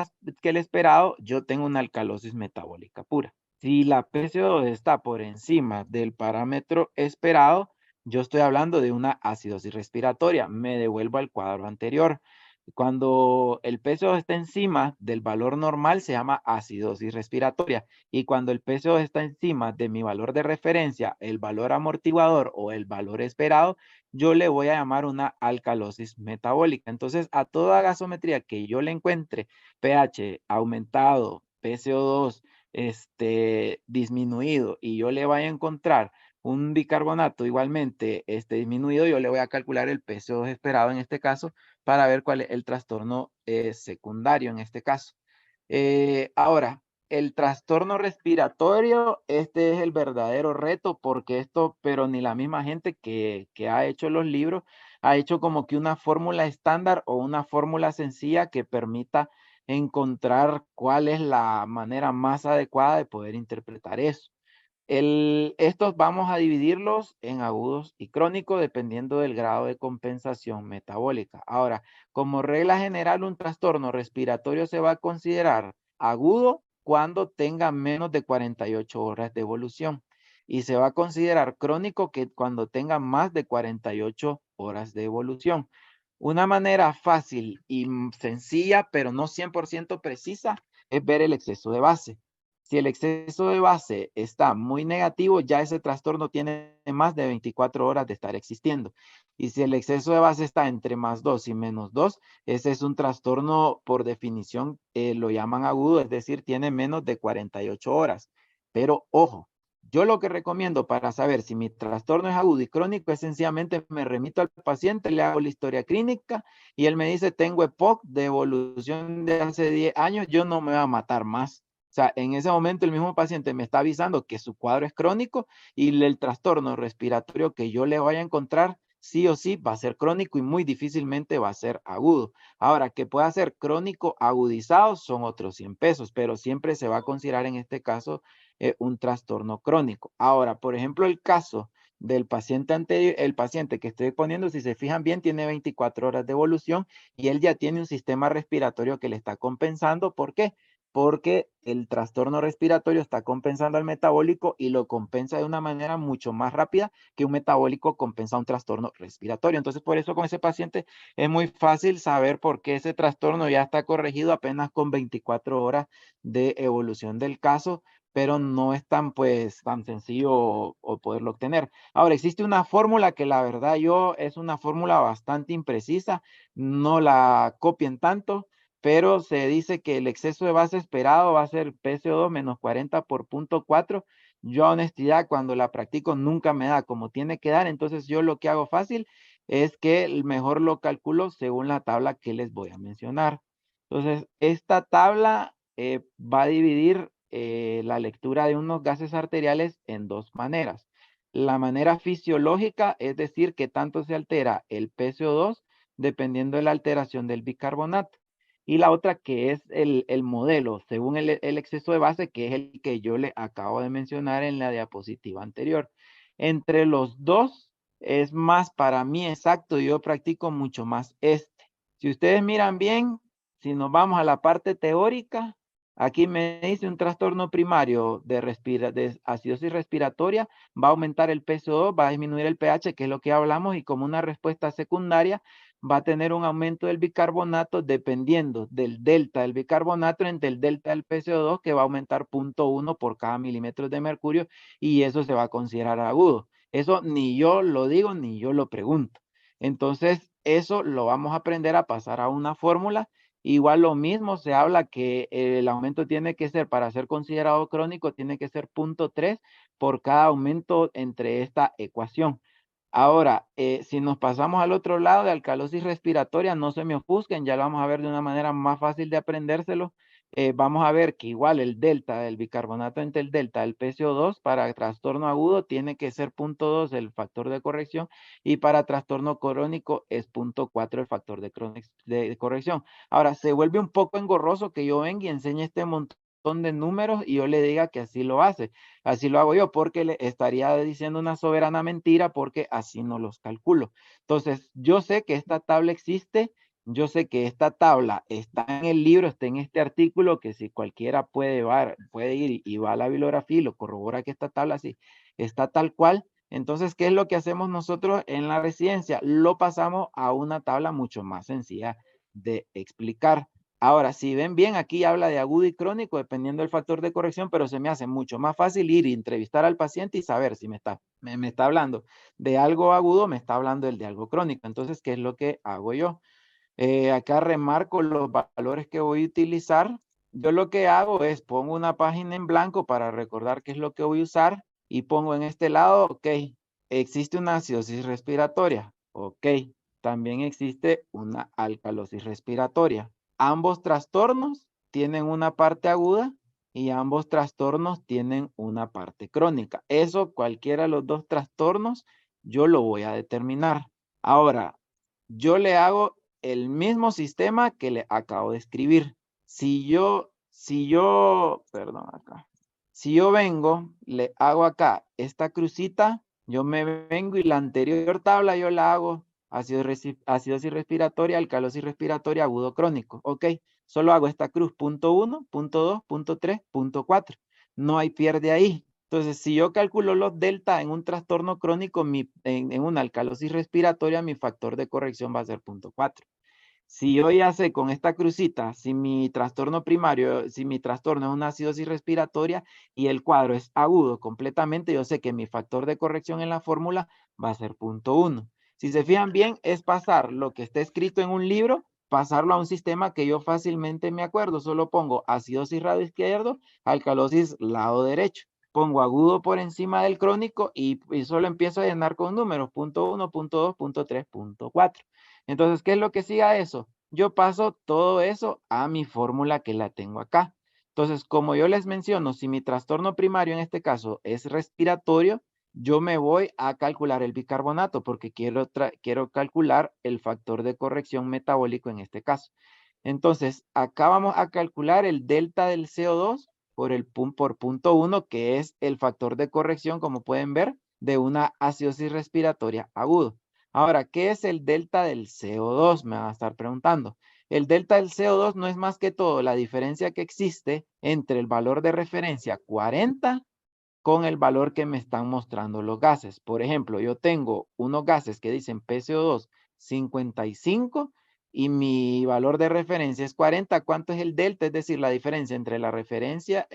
el esperado, yo tengo una alcalosis metabólica pura. Si la PCO2 está por encima del parámetro esperado, yo estoy hablando de una acidosis respiratoria. Me devuelvo al cuadro anterior. Cuando el peso está encima del valor normal se llama acidosis respiratoria, y cuando el peso está encima de mi valor de referencia, el valor amortiguador o el valor esperado, yo le voy a llamar una alcalosis metabólica. Entonces, a toda gasometría que yo le encuentre pH aumentado, PCO2 disminuido, y yo le vaya a encontrar un bicarbonato igualmente disminuido, yo le voy a calcular el PCO2 esperado en este caso para ver cuál es el trastorno secundario en este caso. Ahora, el trastorno respiratorio, este es el verdadero reto, porque esto, pero ni la misma gente que ha hecho los libros, ha hecho como que una fórmula estándar o una fórmula sencilla que permita encontrar cuál es la manera más adecuada de poder interpretar eso. Estos vamos a dividirlos en agudos y crónicos dependiendo del grado de compensación metabólica. Ahora, como regla general, un trastorno respiratorio se va a considerar agudo cuando tenga menos de 48 horas de evolución y se va a considerar crónico cuando tenga más de 48 horas de evolución. Una manera fácil y sencilla, pero no 100% precisa, es ver el exceso de base. Si el exceso de base está muy negativo, ya ese trastorno tiene más de 24 horas de estar existiendo. Y si el exceso de base está entre +2 y -2, ese es un trastorno por definición, lo llaman agudo, es decir, tiene menos de 48 horas. Pero ojo, yo lo que recomiendo para saber si mi trastorno es agudo y crónico es sencillamente me remito al paciente, le hago la historia clínica y él me dice, tengo EPOC de evolución de hace 10 años, yo no me voy a matar más. O sea, en ese momento el mismo paciente me está avisando que su cuadro es crónico y el trastorno respiratorio que yo le vaya a encontrar, sí o sí, va a ser crónico y muy difícilmente va a ser agudo. Ahora, que pueda ser crónico agudizado son otros 100 pesos, pero siempre se va a considerar en este caso un trastorno crónico. Ahora, por ejemplo, el caso del paciente anterior, el paciente que estoy poniendo, si se fijan bien, tiene 24 horas de evolución y él ya tiene un sistema respiratorio que le está compensando. ¿Por qué? Porque el trastorno respiratorio está compensando al metabólico y lo compensa de una manera mucho más rápida que un metabólico compensa un trastorno respiratorio. Entonces, por eso con ese paciente es muy fácil saber por qué ese trastorno ya está corregido apenas con 24 horas de evolución del caso, pero no es tan, pues, tan sencillo o poderlo obtener. Ahora, existe una fórmula que la verdad es una fórmula bastante imprecisa, no la copien tanto, pero se dice que el exceso de base esperado va a ser PCO2 menos 40 por 0.4. Yo a honestidad cuando la practico nunca me da como tiene que dar, entonces yo lo que hago fácil es que mejor lo calculo según la tabla que les voy a mencionar. Entonces, esta tabla va a dividir la lectura de unos gases arteriales en dos maneras. La manera fisiológica, es decir, que tanto se altera el PCO2 dependiendo de la alteración del bicarbonato. Y la otra que es el modelo, según el exceso de base, que es el que yo le acabo de mencionar en la diapositiva anterior. Entre los dos es más para mí exacto, yo practico mucho más este. Si ustedes miran bien, si nos vamos a la parte teórica, aquí me dice un trastorno primario de acidosis respiratoria, va a aumentar el PCO2, va a disminuir el pH, que es lo que hablamos, y como una respuesta secundaria, va a tener un aumento del bicarbonato dependiendo del delta del bicarbonato entre el delta del PCO2, que va a aumentar 0.1 por cada milímetro de mercurio, y eso se va a considerar agudo. Eso ni yo lo digo, ni yo lo pregunto. Entonces, eso lo vamos a aprender a pasar a una fórmula. Igual lo mismo se habla que el aumento tiene que ser, para ser considerado crónico, tiene que ser 0.3 por cada aumento entre esta ecuación. Ahora, si nos pasamos al otro lado de alcalosis respiratoria, no se me ofusquen, ya lo vamos a ver de una manera más fácil de aprendérselo. Vamos a ver que igual el delta del bicarbonato entre el delta del PCO2 para trastorno agudo tiene que ser 0.2 el factor de corrección y para trastorno crónico es 0.4 el factor de corrección. Ahora, se vuelve un poco engorroso que yo venga y enseñe este montón de números y yo le diga que así lo hace. Así lo hago yo porque le estaría diciendo una soberana mentira porque así no los calculo. Entonces, yo sé que esta tabla existe, yo sé que esta tabla está en el libro, está en este artículo, que si cualquiera puede ir y va a la bibliografía y lo corrobora que esta tabla sí está tal cual. Entonces, ¿qué es lo que hacemos nosotros en la residencia? Lo pasamos a una tabla mucho más sencilla de explicar. Ahora, si ven bien, aquí habla de agudo y crónico, dependiendo del factor de corrección, pero se me hace mucho más fácil ir y entrevistar al paciente y saber si me está hablando de algo agudo, me está hablando de algo crónico. Entonces, ¿qué es lo que hago yo? Acá remarco los valores que voy a utilizar. Yo lo que hago es pongo una página en blanco para recordar qué es lo que voy a usar y pongo en este lado, ok, existe una acidosis respiratoria, ok, también existe una alcalosis respiratoria. Ambos trastornos tienen una parte aguda y ambos trastornos tienen una parte crónica. Eso, cualquiera de los dos trastornos, yo lo voy a determinar. Ahora, yo le hago el mismo sistema que le acabo de escribir. Perdón, acá. Si yo vengo, le hago acá esta crucita, yo me vengo y la anterior tabla yo la hago acidosis respiratoria, alcalosis respiratoria, agudo crónico. Ok, solo hago esta cruz, punto 1, punto 2, punto 3, punto 4. No hay pierde ahí. Entonces, si yo calculo los delta en un trastorno crónico, en una alcalosis respiratoria, mi factor de corrección va a ser punto 4. Si yo ya sé con esta crucita, si mi trastorno primario, si mi trastorno es una acidosis respiratoria y el cuadro es agudo completamente, yo sé que mi factor de corrección en la fórmula va a ser punto 1. Si se fijan bien, es pasar lo que está escrito en un libro, pasarlo a un sistema que yo fácilmente me acuerdo. Solo pongo acidosis lado izquierdo, alcalosis lado derecho. Pongo agudo por encima del crónico y solo empiezo a llenar con números, punto 1, punto 2, punto 3, punto 4. Entonces, ¿qué es lo que sigue a eso? Yo paso todo eso a mi fórmula que la tengo acá. Entonces, como yo les menciono, si mi trastorno primario en este caso es respiratorio, yo me voy a calcular el bicarbonato porque quiero calcular el factor de corrección metabólico en este caso. Entonces, acá vamos a calcular el delta del CO2 por punto 1, que es el factor de corrección, como pueden ver, de una acidosis respiratoria agudo. Ahora, ¿qué es el delta del CO2? Me van a estar preguntando. El delta del CO2 no es más que todo la diferencia que existe entre el valor de referencia 40 con el valor que me están mostrando los gases. Por ejemplo, yo tengo unos gases que dicen PCO2 55 y mi valor de referencia es 40. ¿Cuánto es el delta? Es decir, la diferencia entre la referencia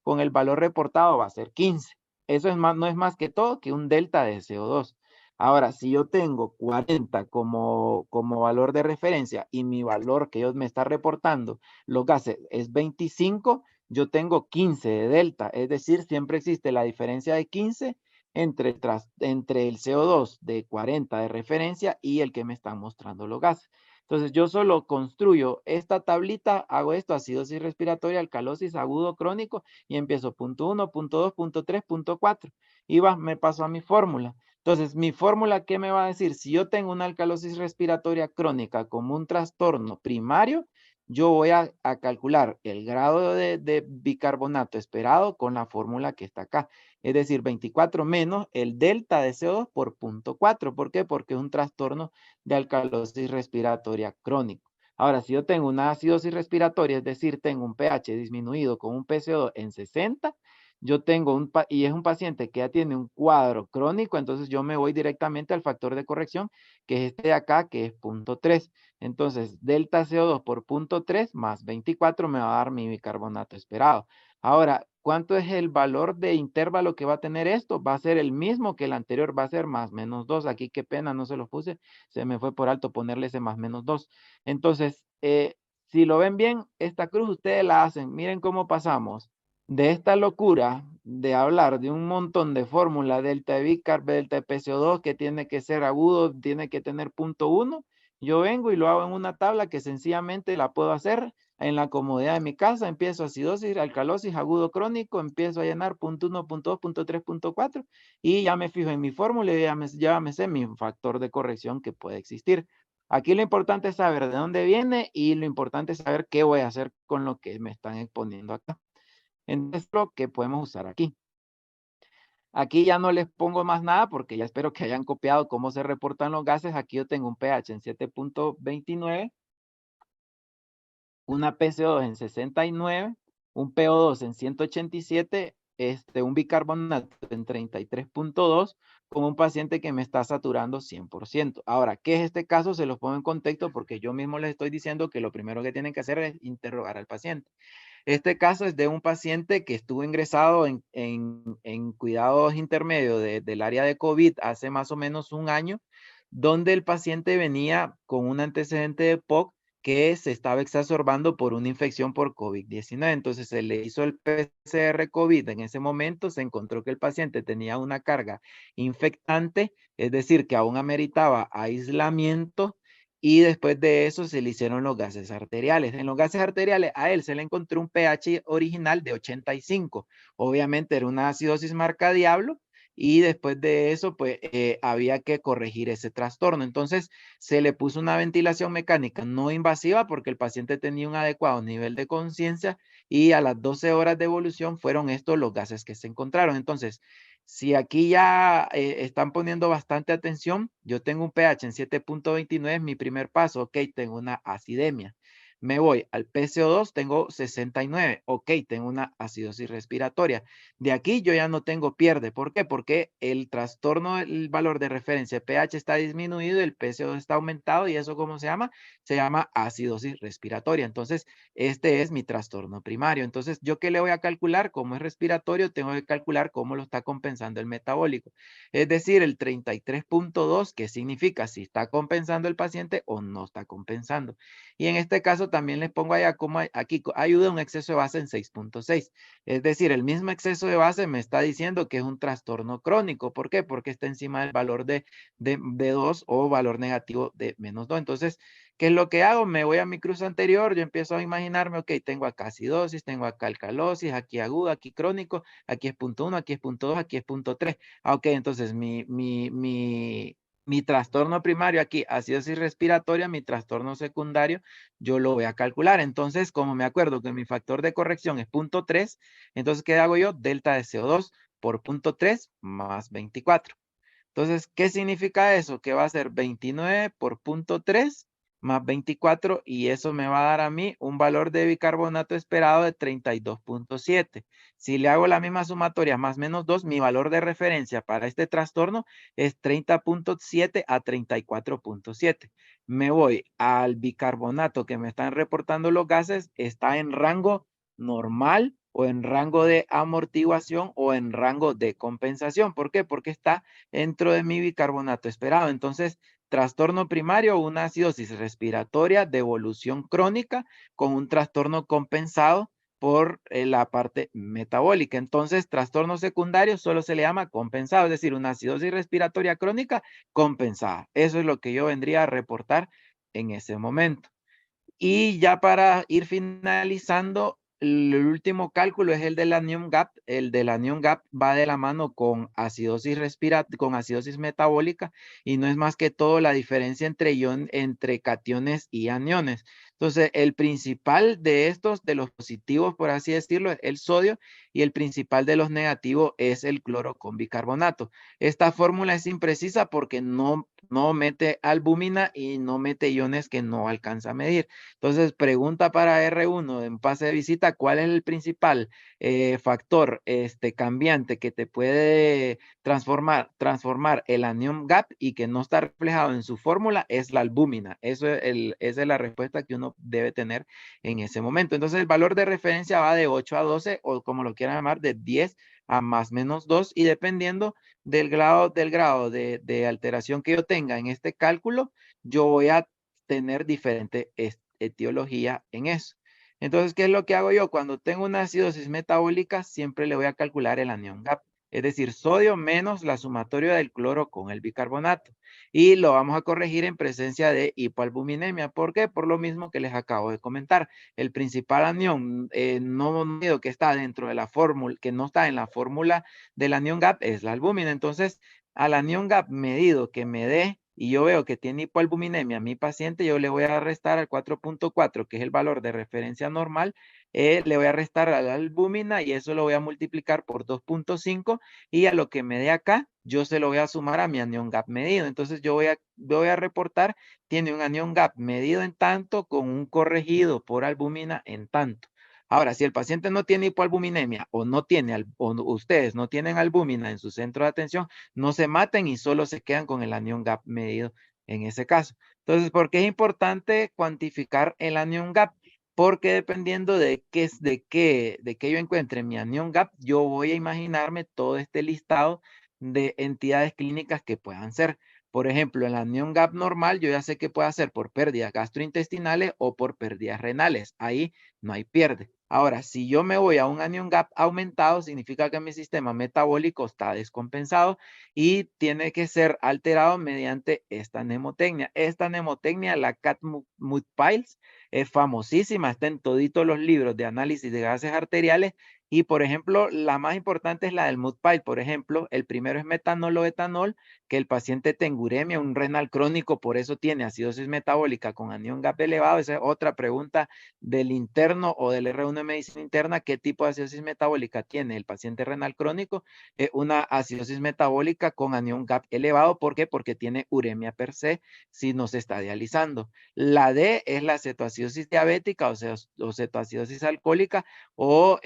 con el valor reportado va a ser 15. Eso no es más que todo que un delta de CO2. Ahora, si yo tengo 40 como valor de referencia y mi valor que ellos me está reportando, los gases, es 25, yo tengo 15 de delta, es decir, siempre existe la diferencia de 15 entre el CO2 de 40 de referencia y el que me están mostrando los gases. Entonces, yo solo construyo esta tablita, hago esto, acidosis respiratoria, alcalosis, agudo, crónico, y empiezo punto 1, punto 2, punto 3, punto 4. Y me paso a mi fórmula. Entonces, mi fórmula, ¿qué me va a decir? Si yo tengo una alcalosis respiratoria crónica como un trastorno primario, yo voy a calcular el grado de bicarbonato esperado con la fórmula que está acá. Es decir, 24 menos el delta de CO2 por punto 4. ¿Por qué? Porque es un trastorno de alcalosis respiratoria crónico. Ahora, si yo tengo una acidosis respiratoria, es decir, tengo un pH disminuido con un PCO2 en 60, yo tengo y es un paciente que ya tiene un cuadro crónico, entonces yo me voy directamente al factor de corrección, que es este de acá, que es punto 3. Entonces, delta CO2 por punto 3 más 24 me va a dar mi bicarbonato esperado. Ahora, ¿cuánto es el valor de intervalo que va a tener esto? Va a ser el mismo que el anterior, va a ser más menos 2. Aquí qué pena, no se lo puse, se me fue por alto ponerle ese más menos 2. Entonces, si lo ven bien, esta cruz ustedes la hacen. Miren cómo pasamos de esta locura de hablar de un montón de fórmulas, delta de bicarb, delta de PCO2, que tiene que ser agudo, tiene que tener punto 1. Yo vengo y lo hago en una tabla que sencillamente la puedo hacer en la comodidad de mi casa. Empiezo acidosis, alcalosis, agudo crónico, empiezo a llenar punto 1, punto 2, punto 3, punto 4 y ya me fijo en mi fórmula y ya me sé mi factor de corrección que puede existir. Aquí lo importante es saber de dónde viene y lo importante es saber qué voy a hacer con lo que me están exponiendo acá. Entonces, lo que podemos usar aquí. Aquí ya no les pongo más nada porque ya espero que hayan copiado cómo se reportan los gases. Aquí yo tengo un pH en 7.29, una PCO2 en 69, un PO2 en 187 un bicarbonato en 33.2 con un paciente que me está saturando 100%. Ahora, ¿qué es este caso? Se los pongo en contexto porque yo mismo les estoy diciendo que lo primero que tienen que hacer es interrogar al paciente. Este caso es de un paciente que estuvo ingresado en cuidados intermedios del área de COVID hace más o menos un año, donde el paciente venía con un antecedente de POC que se estaba exacerbando por una infección por COVID-19. Entonces se le hizo el PCR COVID. En ese momento se encontró que el paciente tenía una carga infectante, es decir, que aún ameritaba aislamiento, y después de eso se le hicieron los gases arteriales. En los gases arteriales a él se le encontró un pH original de 85. Obviamente era una acidosis marca diablo, y después de eso pues había que corregir ese trastorno. Entonces se le puso una ventilación mecánica no invasiva porque el paciente tenía un adecuado nivel de conciencia, y a las 12 horas de evolución fueron estos los gases que se encontraron. Entonces, si aquí ya están poniendo bastante atención, yo tengo un pH en 7.29, mi primer paso, ok, tengo una acidemia. Me voy al PCO2, tengo 69, ok, tengo una acidosis respiratoria. De aquí yo ya no tengo pierde. ¿Por qué? Porque el trastorno, el valor de referencia pH está disminuido, el PCO2 está aumentado, y eso ¿cómo se llama? Se llama acidosis respiratoria. Entonces, este es mi trastorno primario. Entonces, ¿yo qué le voy a calcular? Como es respiratorio, tengo que calcular cómo lo está compensando el metabólico. Es decir, el 33.2, ¿qué significa? Si está compensando el paciente o no está compensando. Y en este caso también les pongo allá como aquí ayuda un exceso de base en 6.6. Es decir, el mismo exceso de base me está diciendo que es un trastorno crónico. ¿Por qué? Porque está encima del valor de 2 o valor negativo de -2. Entonces, ¿qué es lo que hago? Me voy a mi cruz anterior, yo empiezo a imaginarme, ok, tengo acá acidosis, tengo acá alcalosis, aquí agudo, aquí crónico, aquí es punto 1, aquí es punto 2, aquí es punto 3. Ok, entonces mi trastorno primario aquí, acidosis respiratoria, mi trastorno secundario, yo lo voy a calcular. Entonces, como me acuerdo que mi factor de corrección es punto 3, entonces, ¿qué hago yo? Delta de CO2 por punto 3 más 24. Entonces, ¿qué significa eso? Que va a ser 29 por punto 3 más 24, y eso me va a dar a mí un valor de bicarbonato esperado de 32.7. Si le hago la misma sumatoria más menos 2, mi valor de referencia para este trastorno es 30.7 a 34.7. Me voy al bicarbonato que me están reportando los gases, está en rango normal o en rango de amortiguación o en rango de compensación. ¿Por qué? Porque está dentro de mi bicarbonato esperado. Entonces, trastorno primario, una acidosis respiratoria de evolución crónica con un trastorno compensado por la parte metabólica. Entonces, trastorno secundario solo se le llama compensado, es decir, una acidosis respiratoria crónica compensada. Eso es lo que yo vendría a reportar en ese momento. Y ya para ir finalizando, el último cálculo es el del anion gap. El del anion gap va de la mano con con acidosis metabólica, y no es más que todo la diferencia entre cationes y aniones. Entonces, el principal de estos, de los positivos, por así decirlo, es el sodio, y el principal de los negativos es el cloro con bicarbonato. Esta fórmula es imprecisa porque no mete albúmina y no mete iones que no alcanza a medir. Entonces, pregunta para R1 en pase de visita, ¿cuál es el principal factor cambiante que te puede transformar el anion gap y que no está reflejado en su fórmula? Es la albúmina. Esa es la respuesta que uno debe tener en ese momento. Entonces, el valor de referencia va de 8 a 12, o como lo quieran llamar, de 10 a más menos 2, y dependiendo del grado de alteración que yo tenga en este cálculo, yo voy a tener diferente etiología en eso. Entonces, ¿qué es lo que hago yo? Cuando tengo una acidosis metabólica, siempre le voy a calcular el anion gap, es decir, sodio menos la sumatoria del cloro con el bicarbonato. Y lo vamos a corregir en presencia de hipoalbuminemia. ¿Por qué? Por lo mismo que les acabo de comentar. El principal anión no medido que está dentro de la fórmula, que no está en la fórmula del anion gap, es la albúmina. Entonces, al anion gap medido que me dé y yo veo que tiene hipoalbuminemia mi paciente, yo le voy a restar al 4.4, que es el valor de referencia normal, le voy a restar a la albúmina, y eso lo voy a multiplicar por 2.5, y a lo que me dé acá, yo se lo voy a sumar a mi anion gap medido. Entonces, yo voy a reportar, tiene un anion gap medido en tanto con un corregido por albúmina en tanto. Ahora, si el paciente no tiene hipoalbuminemia o no tiene, o ustedes no tienen albúmina en su centro de atención, no se maten y solo se quedan con el anion gap medido en ese caso. Entonces, ¿por qué es importante cuantificar el anion gap? Porque dependiendo de qué yo encuentre mi anion gap, yo voy a imaginarme todo este listado de entidades clínicas que puedan ser. Por ejemplo, el anion gap normal, yo ya sé que puede ser por pérdidas gastrointestinales o por pérdidas renales. Ahí no hay pierde. Ahora, si yo me voy a un anion gap aumentado, significa que mi sistema metabólico está descompensado y tiene que ser alterado mediante esta mnemotecnia. Esta mnemotecnia, la Cat-Mut-Piles, es famosísima, está en toditos los libros de análisis de gases arteriales y, por ejemplo, la más importante es la del Mut-Pile. Por ejemplo, el primero es metanol o etanol, que el paciente tenga uremia, un renal crónico, por eso tiene acidosis metabólica con anion gap elevado. Esa es otra pregunta del interno o del R1 de medicina interna, ¿qué tipo de acidosis metabólica tiene el paciente renal crónico? Una acidosis metabólica con anion gap elevado. ¿Por qué? Porque tiene uremia per se si no se está dializando. La D es la cetoacidosis diabética, o sea, o cetoacidosis alcohólica o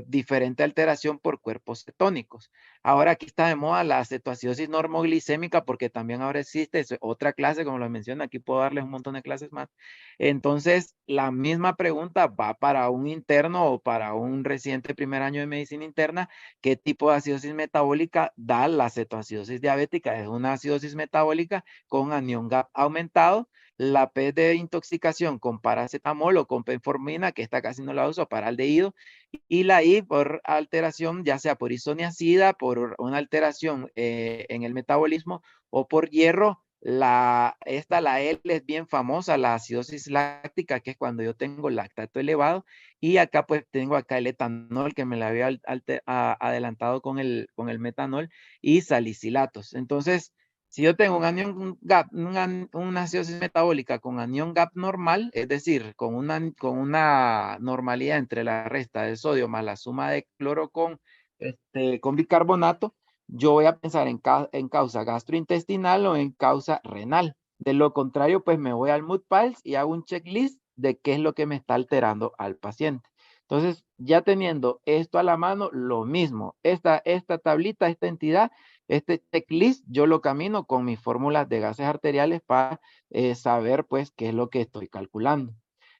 diferente alteración por cuerpos cetónicos. Ahora aquí está de moda la cetoacidosis normoglicémica porque también ahora existe otra clase, como lo menciona, aquí puedo darles un montón de clases más. Entonces, la misma pregunta va para un interno o para un residente primer año de medicina interna, ¿qué tipo de acidosis metabólica da la cetoacidosis diabética? Es una acidosis metabólica con anion gap aumentado. La P de intoxicación con paracetamol o con penformina, que esta casi no la uso, para aldehído, y la I por alteración, ya sea por isoniazida, por una alteración en el metabolismo o por hierro. La L es bien famosa, la acidosis láctica, que es cuando yo tengo lactato elevado, y acá pues tengo acá el etanol, que me la había adelantado con el metanol, y salicilatos. Entonces, si yo tengo un anion gap, una acidosis metabólica con anion gap normal, es decir, con una normalidad entre la resta de sodio más la suma de cloro con bicarbonato, yo voy a pensar en causa gastrointestinal o en causa renal. De lo contrario, pues me voy al Mood-PALS y hago un checklist de qué es lo que me está alterando al paciente. Entonces, ya teniendo esto a la mano, lo mismo. Esta tablita, esta entidad, este checklist, yo lo camino con mis fórmulas de gases arteriales para saber, pues, qué es lo que estoy calculando.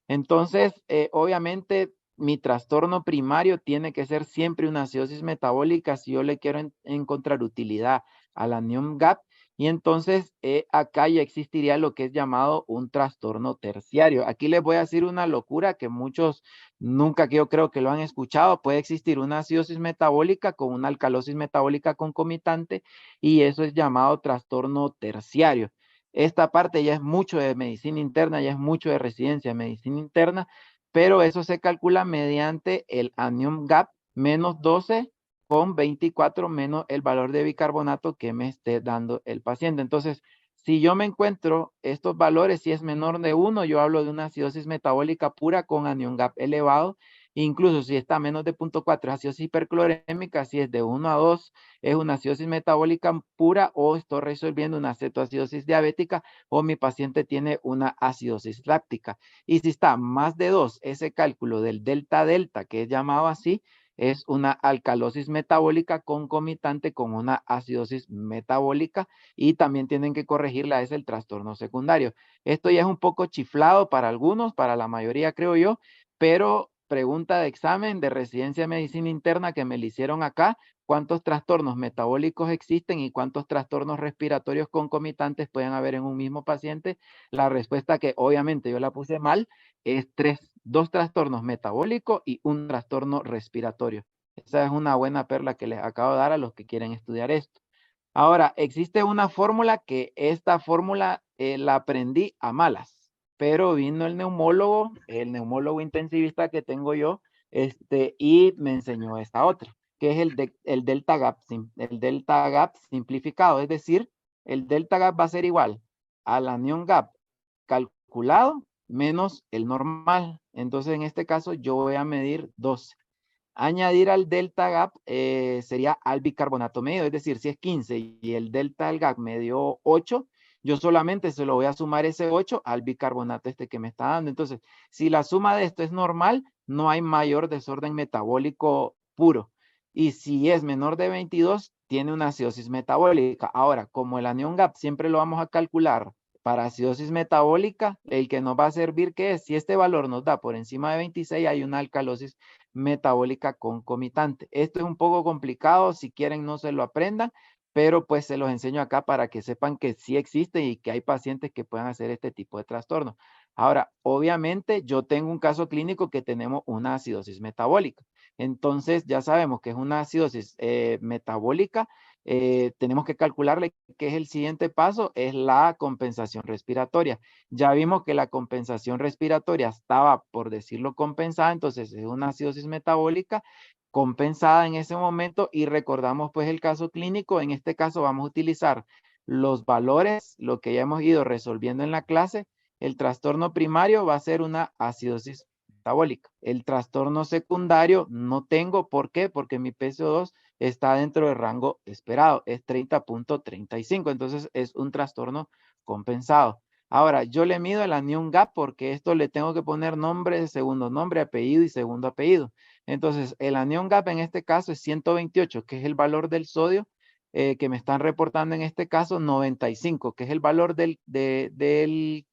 Entonces, obviamente, mi trastorno primario tiene que ser siempre una acidosis metabólica si yo le quiero encontrar utilidad al anion gap. Y entonces acá ya existiría lo que es llamado un trastorno terciario. Aquí les voy a decir una locura que muchos nunca, que yo creo que lo han escuchado. Puede existir una acidosis metabólica con una alcalosis metabólica concomitante y eso es llamado trastorno terciario. Esta parte ya es mucho de medicina interna, ya es mucho de residencia de medicina interna, pero eso se calcula mediante el anion gap menos 12 con 24 menos el valor de bicarbonato que me esté dando el paciente. Entonces, si yo me encuentro estos valores, si es menor de 1, yo hablo de una acidosis metabólica pura con anion gap elevado. Incluso si está menos de 0.4 es acidosis hiperclorémica, si es de 1 a 2 es una acidosis metabólica pura o estoy resolviendo una cetoacidosis diabética o mi paciente tiene una acidosis láctica. Y si está más de 2, ese cálculo del delta-delta, que es llamado así, es una alcalosis metabólica concomitante con una acidosis metabólica y también tienen que corregirla, es el trastorno secundario. Esto ya es un poco chiflado para algunos, para la mayoría creo yo, pero pregunta de examen de residencia de medicina interna que me le hicieron acá, ¿cuántos trastornos metabólicos existen y cuántos trastornos respiratorios concomitantes pueden haber en un mismo paciente? La respuesta, que obviamente yo la puse mal, es 3, 2 trastornos metabólicos y un trastorno respiratorio. Esa es una buena perla que les acabo de dar a los que quieren estudiar esto. Ahora, existe una fórmula que esta fórmula la aprendí a malas, pero vino el neumólogo intensivista que tengo yo, y me enseñó esta otra, que es el delta gap, el delta gap simplificado, es decir, el delta gap va a ser igual al anion gap calculado menos el normal. Entonces, en este caso, yo voy a medir 12. Añadir al delta gap sería al bicarbonato medio, es decir, si es 15 y el delta del gap me dio 8, yo solamente se lo voy a sumar ese 8 al bicarbonato que me está dando. Entonces, si la suma de esto es normal, no hay mayor desorden metabólico puro. Y si es menor de 22, tiene una acidosis metabólica. Ahora, como el anión GAP siempre lo vamos a calcular para acidosis metabólica, el que nos va a servir que es, si este valor nos da por encima de 26, hay una alcalosis metabólica concomitante. Esto es un poco complicado, si quieren no se lo aprendan, pero pues se los enseño acá para que sepan que sí existe y que hay pacientes que puedan hacer este tipo de trastorno. Ahora, obviamente yo tengo un caso clínico que tenemos una acidosis metabólica. Entonces ya sabemos que es una acidosis metabólica. Tenemos que calcularle que es el siguiente paso, es la compensación respiratoria. Ya vimos que la compensación respiratoria estaba, por decirlo, compensada, entonces es una acidosis metabólica compensada en ese momento y recordamos pues el caso clínico. En este caso vamos a utilizar los valores, lo que ya hemos ido resolviendo en la clase. El trastorno primario va a ser una acidosis metabólica. El trastorno secundario no tengo, ¿por qué? Porque mi PCO2 está dentro del rango esperado, es 30.35, entonces es un trastorno compensado. Ahora, yo le mido el anión GAP porque esto le tengo que poner nombre, segundo nombre, apellido y segundo apellido. Entonces, el anión GAP en este caso es 128, que es el valor del sodio que me están reportando en este caso, 95, que es el valor del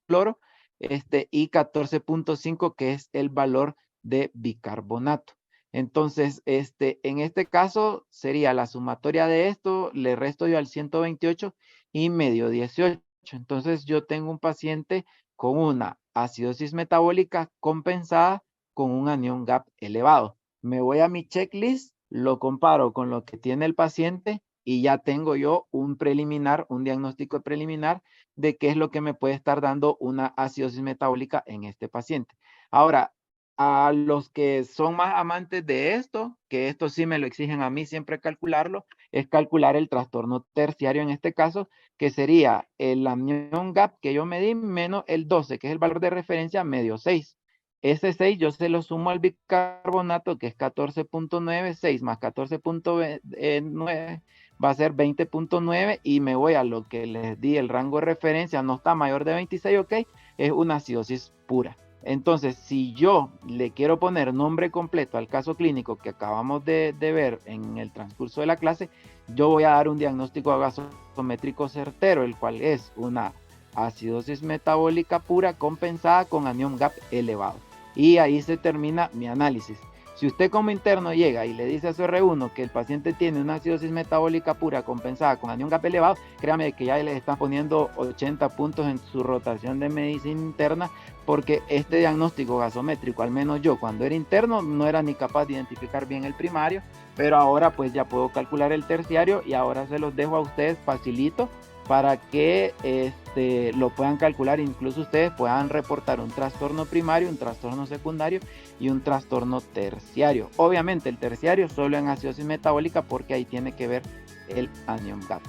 cloro, y 14.5, que es el valor de bicarbonato. Entonces, en este caso sería la sumatoria de esto, le resto yo al 128 y medio 18. Entonces, yo tengo un paciente con una acidosis metabólica compensada con un anión GAP elevado. Me voy a mi checklist, lo comparo con lo que tiene el paciente y ya tengo yo un preliminar, un diagnóstico preliminar de qué es lo que me puede estar dando una acidosis metabólica en este paciente. Ahora, a los que son más amantes de esto, que esto sí me lo exigen a mí siempre calcularlo, es calcular el trastorno terciario en este caso, que sería el anión GAP que yo medí menos el 12, que es el valor de referencia medio 6. Ese 6 yo se lo sumo al bicarbonato, que es 14.9, 6 más 14.9 va a ser 20.9 y me voy a lo que les di, el rango de referencia no está mayor de 26, ok, es una acidosis pura. Entonces, si yo le quiero poner nombre completo al caso clínico que acabamos de ver en el transcurso de la clase, yo voy a dar un diagnóstico gasométrico certero, el cual es una acidosis metabólica pura compensada con anión GAP elevado. Y ahí se termina mi análisis. Si usted como interno llega y le dice a su R1 que el paciente tiene una acidosis metabólica pura compensada con anión GAP elevado, créame que ya le están poniendo 80 puntos en su rotación de medicina interna, porque este diagnóstico gasométrico, al menos yo cuando era interno, no era ni capaz de identificar bien el primario, pero ahora pues ya puedo calcular el terciario y ahora se los dejo a ustedes facilito para que lo puedan calcular, incluso ustedes puedan reportar un trastorno primario, un trastorno secundario y un trastorno terciario. Obviamente el terciario solo en acidosis metabólica porque ahí tiene que ver el anión GAP.